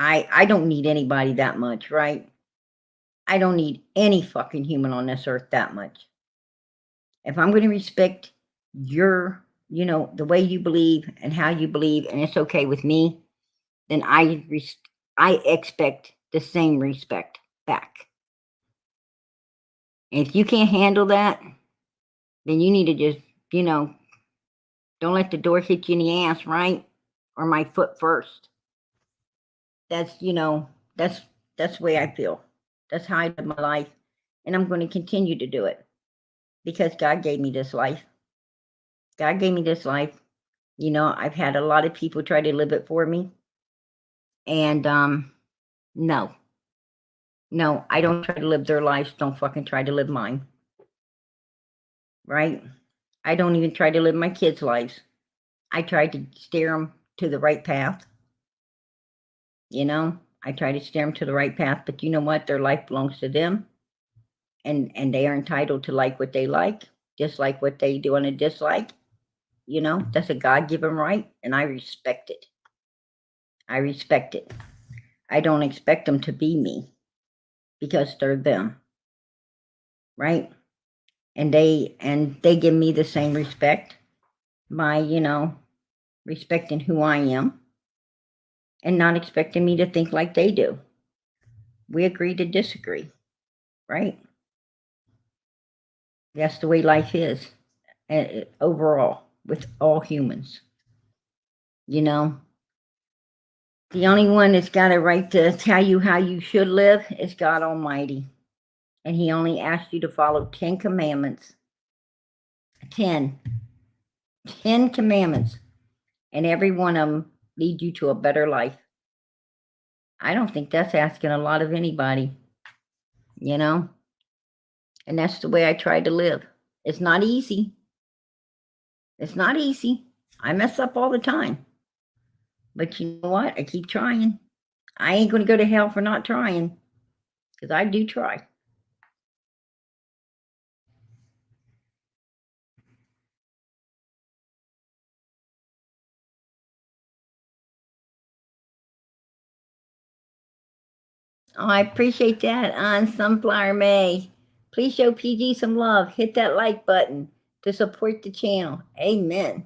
S1: I don't need anybody that much, right? I don't need any fucking human on this earth that much. If I'm going to respect your, the way you believe and how you believe, and it's okay with me, then I expect the same respect back. And if you can't handle that, then you need to just, don't let the door hit you in the ass, right? Or my foot first. That's, that's the way I feel. That's how I live my life. And I'm going to continue to do it because God gave me this life. God gave me this life. I've had a lot of people try to live it for me. And no, I don't try to live their lives. Don't fucking try to live mine. Right? I don't even try to live my kids' lives. I try to steer them to the right path. I try to steer them to the right path, but you know what? Their life belongs to them. And they are entitled to like what they like, dislike what they do and a dislike. That's a God-given right, and I respect it. I respect it. I don't expect them to be me because they're them. Right? And they give me the same respect by, respecting who I am and not expecting me to think like they do. We agree to disagree, right? That's the way life is overall with all humans. The only one that's got a right to tell you how you should live is God Almighty. And he only asked you to follow 10 commandments. 10 commandments. And every one of them lead you to a better life. I don't think that's asking a lot of anybody, And that's the way I try to live. It's not easy. It's not easy. I mess up all the time. But you know what? I keep trying. I ain't going to go to hell for not trying. Because I do try. Oh, I appreciate that on Sunflower May. Please show PG some love. Hit that like button to support the channel. Amen.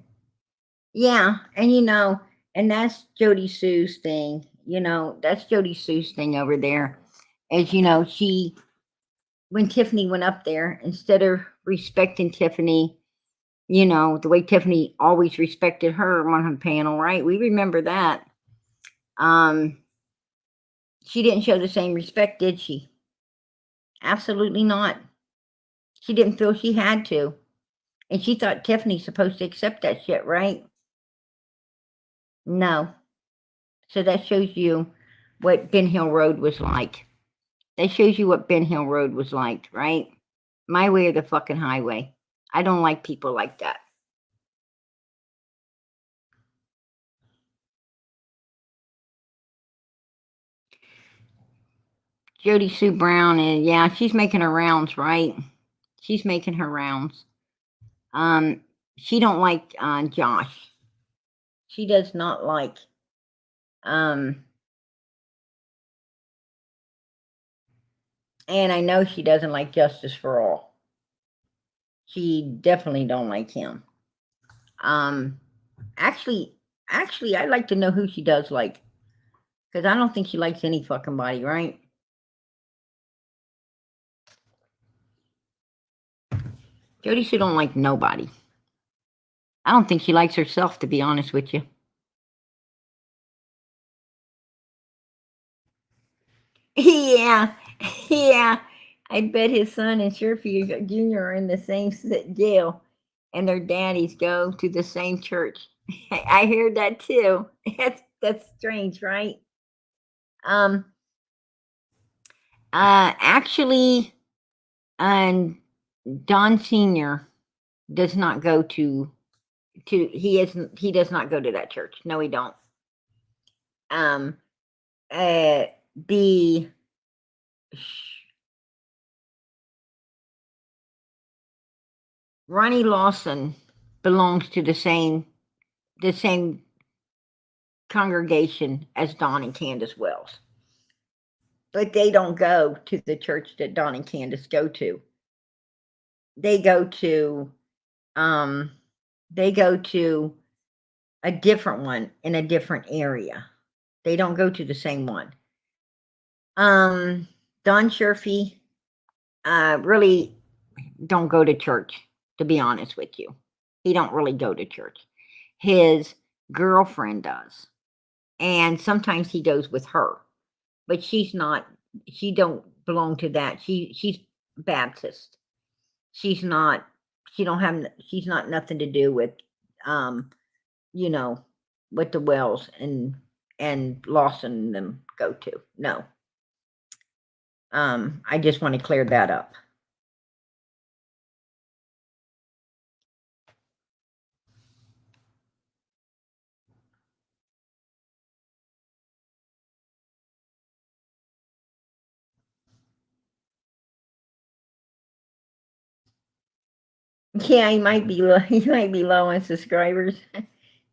S1: Yeah, and that's Jody Sue's thing. That's Jody Sue's thing over there. As she, when Tiffany went up there, instead of respecting Tiffany, the way Tiffany always respected her on her panel, right? We remember that. She didn't show the same respect, did she? Absolutely not. She didn't feel she had to. And she thought Tiffany's supposed to accept that shit, right? No. So that shows you what Ben Hill Road was like. That shows you what Ben Hill Road was like, right? My way or the fucking highway. I don't like people like that. Jody Sue Brown is, yeah, she's making her rounds, right? She's making her rounds. She don't like Josh. She does not like and I know she doesn't like Justice for All. She definitely don't like him. Actually, I'd like to know who she does like, because I don't think she likes any fucking body, right? Jody Sue don't like nobody. I don't think she likes herself, to be honest with you. Yeah, yeah. I bet his son and Sherfie Jr. are in the same jail, and their daddies go to the same church. I heard that too. That's strange, right? Actually, and Don Sr. does not go to he does not go to that church. No, he don't. The Ronnie Lawson belongs to the same congregation as Don and Candace Wells, but they don't go to the church that Don and Candace go to. They go to a different one in a different area. They don't go to the same one. Don Sherfy really don't go to church, to be honest with you. He don't really go to church. His girlfriend does. And sometimes he goes with her. But she don't belong to that. She's Baptist. She's not nothing to do with what the Wells and Lawson and them go to. No. I just want to clear that up. Yeah, he might be low. He might be low on subscribers.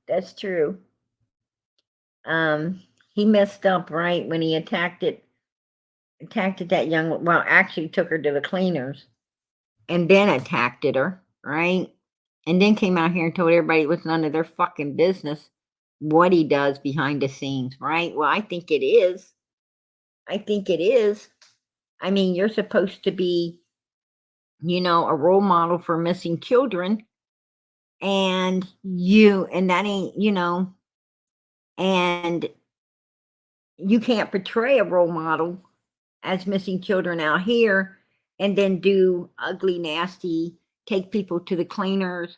S1: That's true. He messed up, right, when he attacked that young. Well, actually took her to the cleaners, and then attacked her, right, and then came out here and told everybody it was none of their fucking business what he does behind the scenes, right? Well, I think it is. I mean, you're supposed to be, a role model for missing children. And that ain't, and you can't portray a role model as missing children out here and then do ugly, nasty, take people to the cleaners,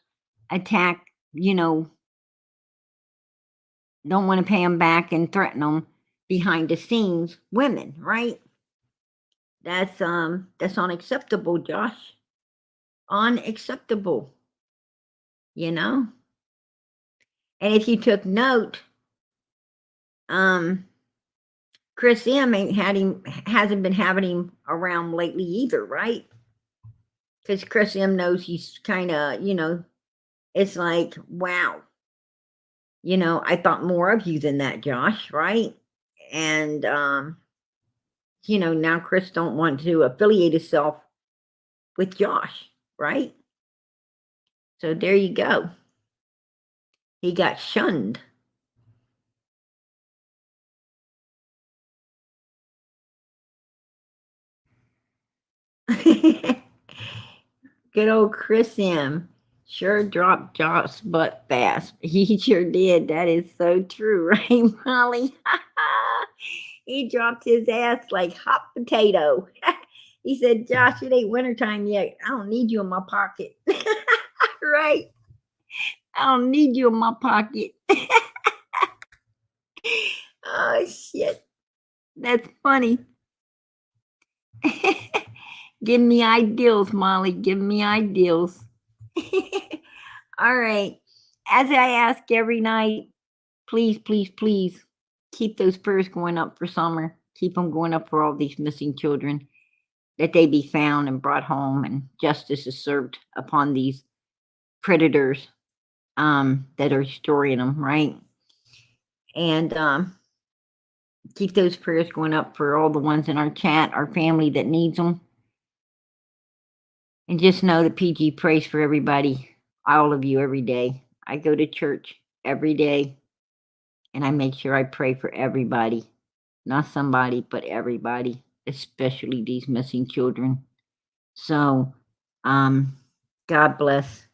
S1: attack, don't want to pay them back and threaten them behind the scenes women, right? That's unacceptable, Josh. Unacceptable. And if you took note, Chris M hasn't been having him around lately either, right? Because Chris M knows he's kind of, it's like, wow, I thought more of you than that, Josh, right? And now Chris don't want to affiliate himself with Josh, right? So there you go. He got shunned. Good old Chris M. Sure dropped Josh's butt fast. He sure did. That is so true, right, Molly? He dropped his ass like hot potato. He said, Josh, it ain't wintertime yet. I don't need you in my pocket. Right. I don't need you in my pocket. Oh, shit. That's funny. Give me ideals, Molly. Give me ideals. All right. As I ask every night, please, please, please keep those prayers going up for summer. Keep them going up for all these missing children, that they be found and brought home and justice is served upon these predators that are destroying them, right? And keep those prayers going up for all the ones in our chat, our family that needs them. And just know that PG prays for everybody, all of you, every day. I go to church every day, and I make sure I pray for everybody. Not somebody, but everybody, especially these missing children. So, God bless.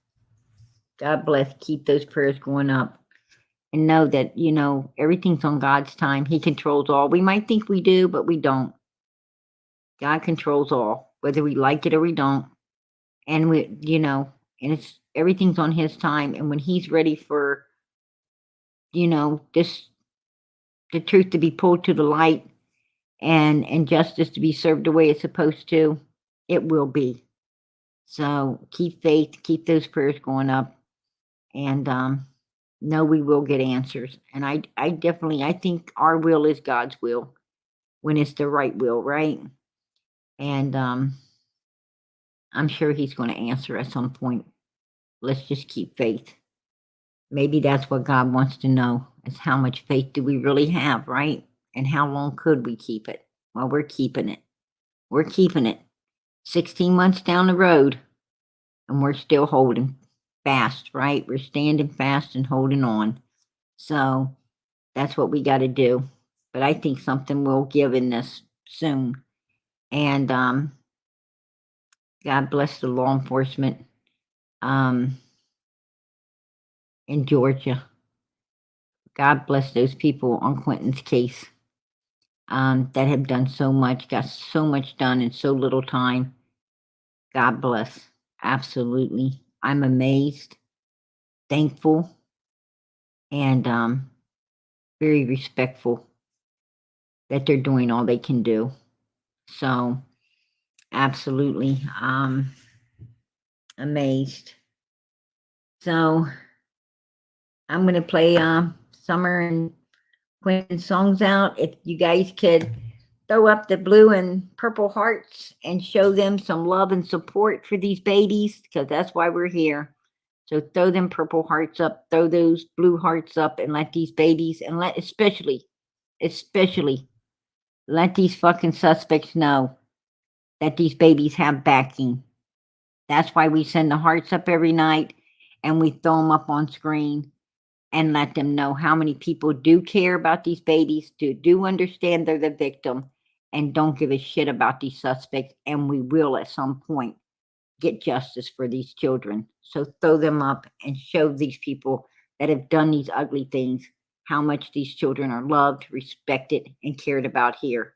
S1: God bless. Keep those prayers going up. And know that, everything's on God's time. He controls all. We might think we do, but we don't. God controls all, whether we like it or we don't. And and everything's on his time. And when he's ready for, the truth to be pulled to the light and justice to be served the way it's supposed to, it will be. So keep faith, keep those prayers going up, and know we will get answers. And I think our will is God's will when it's the right will, right? And I'm sure he's going to answer at some point. Let's just keep faith. Maybe that's what God wants to know, is how much faith do we really have, right? And how long could we keep it? Well, we're keeping it. We're keeping it. 16 months down the road, and we're still holding fast, right? We're standing fast and holding on. So that's what we got to do. But I think something will give in this soon. And God bless the law enforcement in Georgia. God bless those people on Quinton's case that have done so much, got so much done in so little time. God bless. Absolutely. I'm amazed, thankful, and very respectful that they're doing all they can do. So, absolutely amazed. So, I'm going to play Summer and Quinton songs out. If you guys could throw up the blue and purple hearts and show them some love and support for these babies, because that's why we're here. So throw them purple hearts up, throw those blue hearts up, and let these babies, and especially let these fucking suspects know that these babies have backing. That's why we send the hearts up every night and we throw them up on screen and let them know how many people do care about these babies, do understand they're the victim, and don't give a shit about these suspects. And we will at some point get justice for these children. So throw them up and show these people that have done these ugly things how much these children are loved, respected, and cared about here.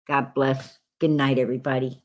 S1: God bless. Good night, everybody.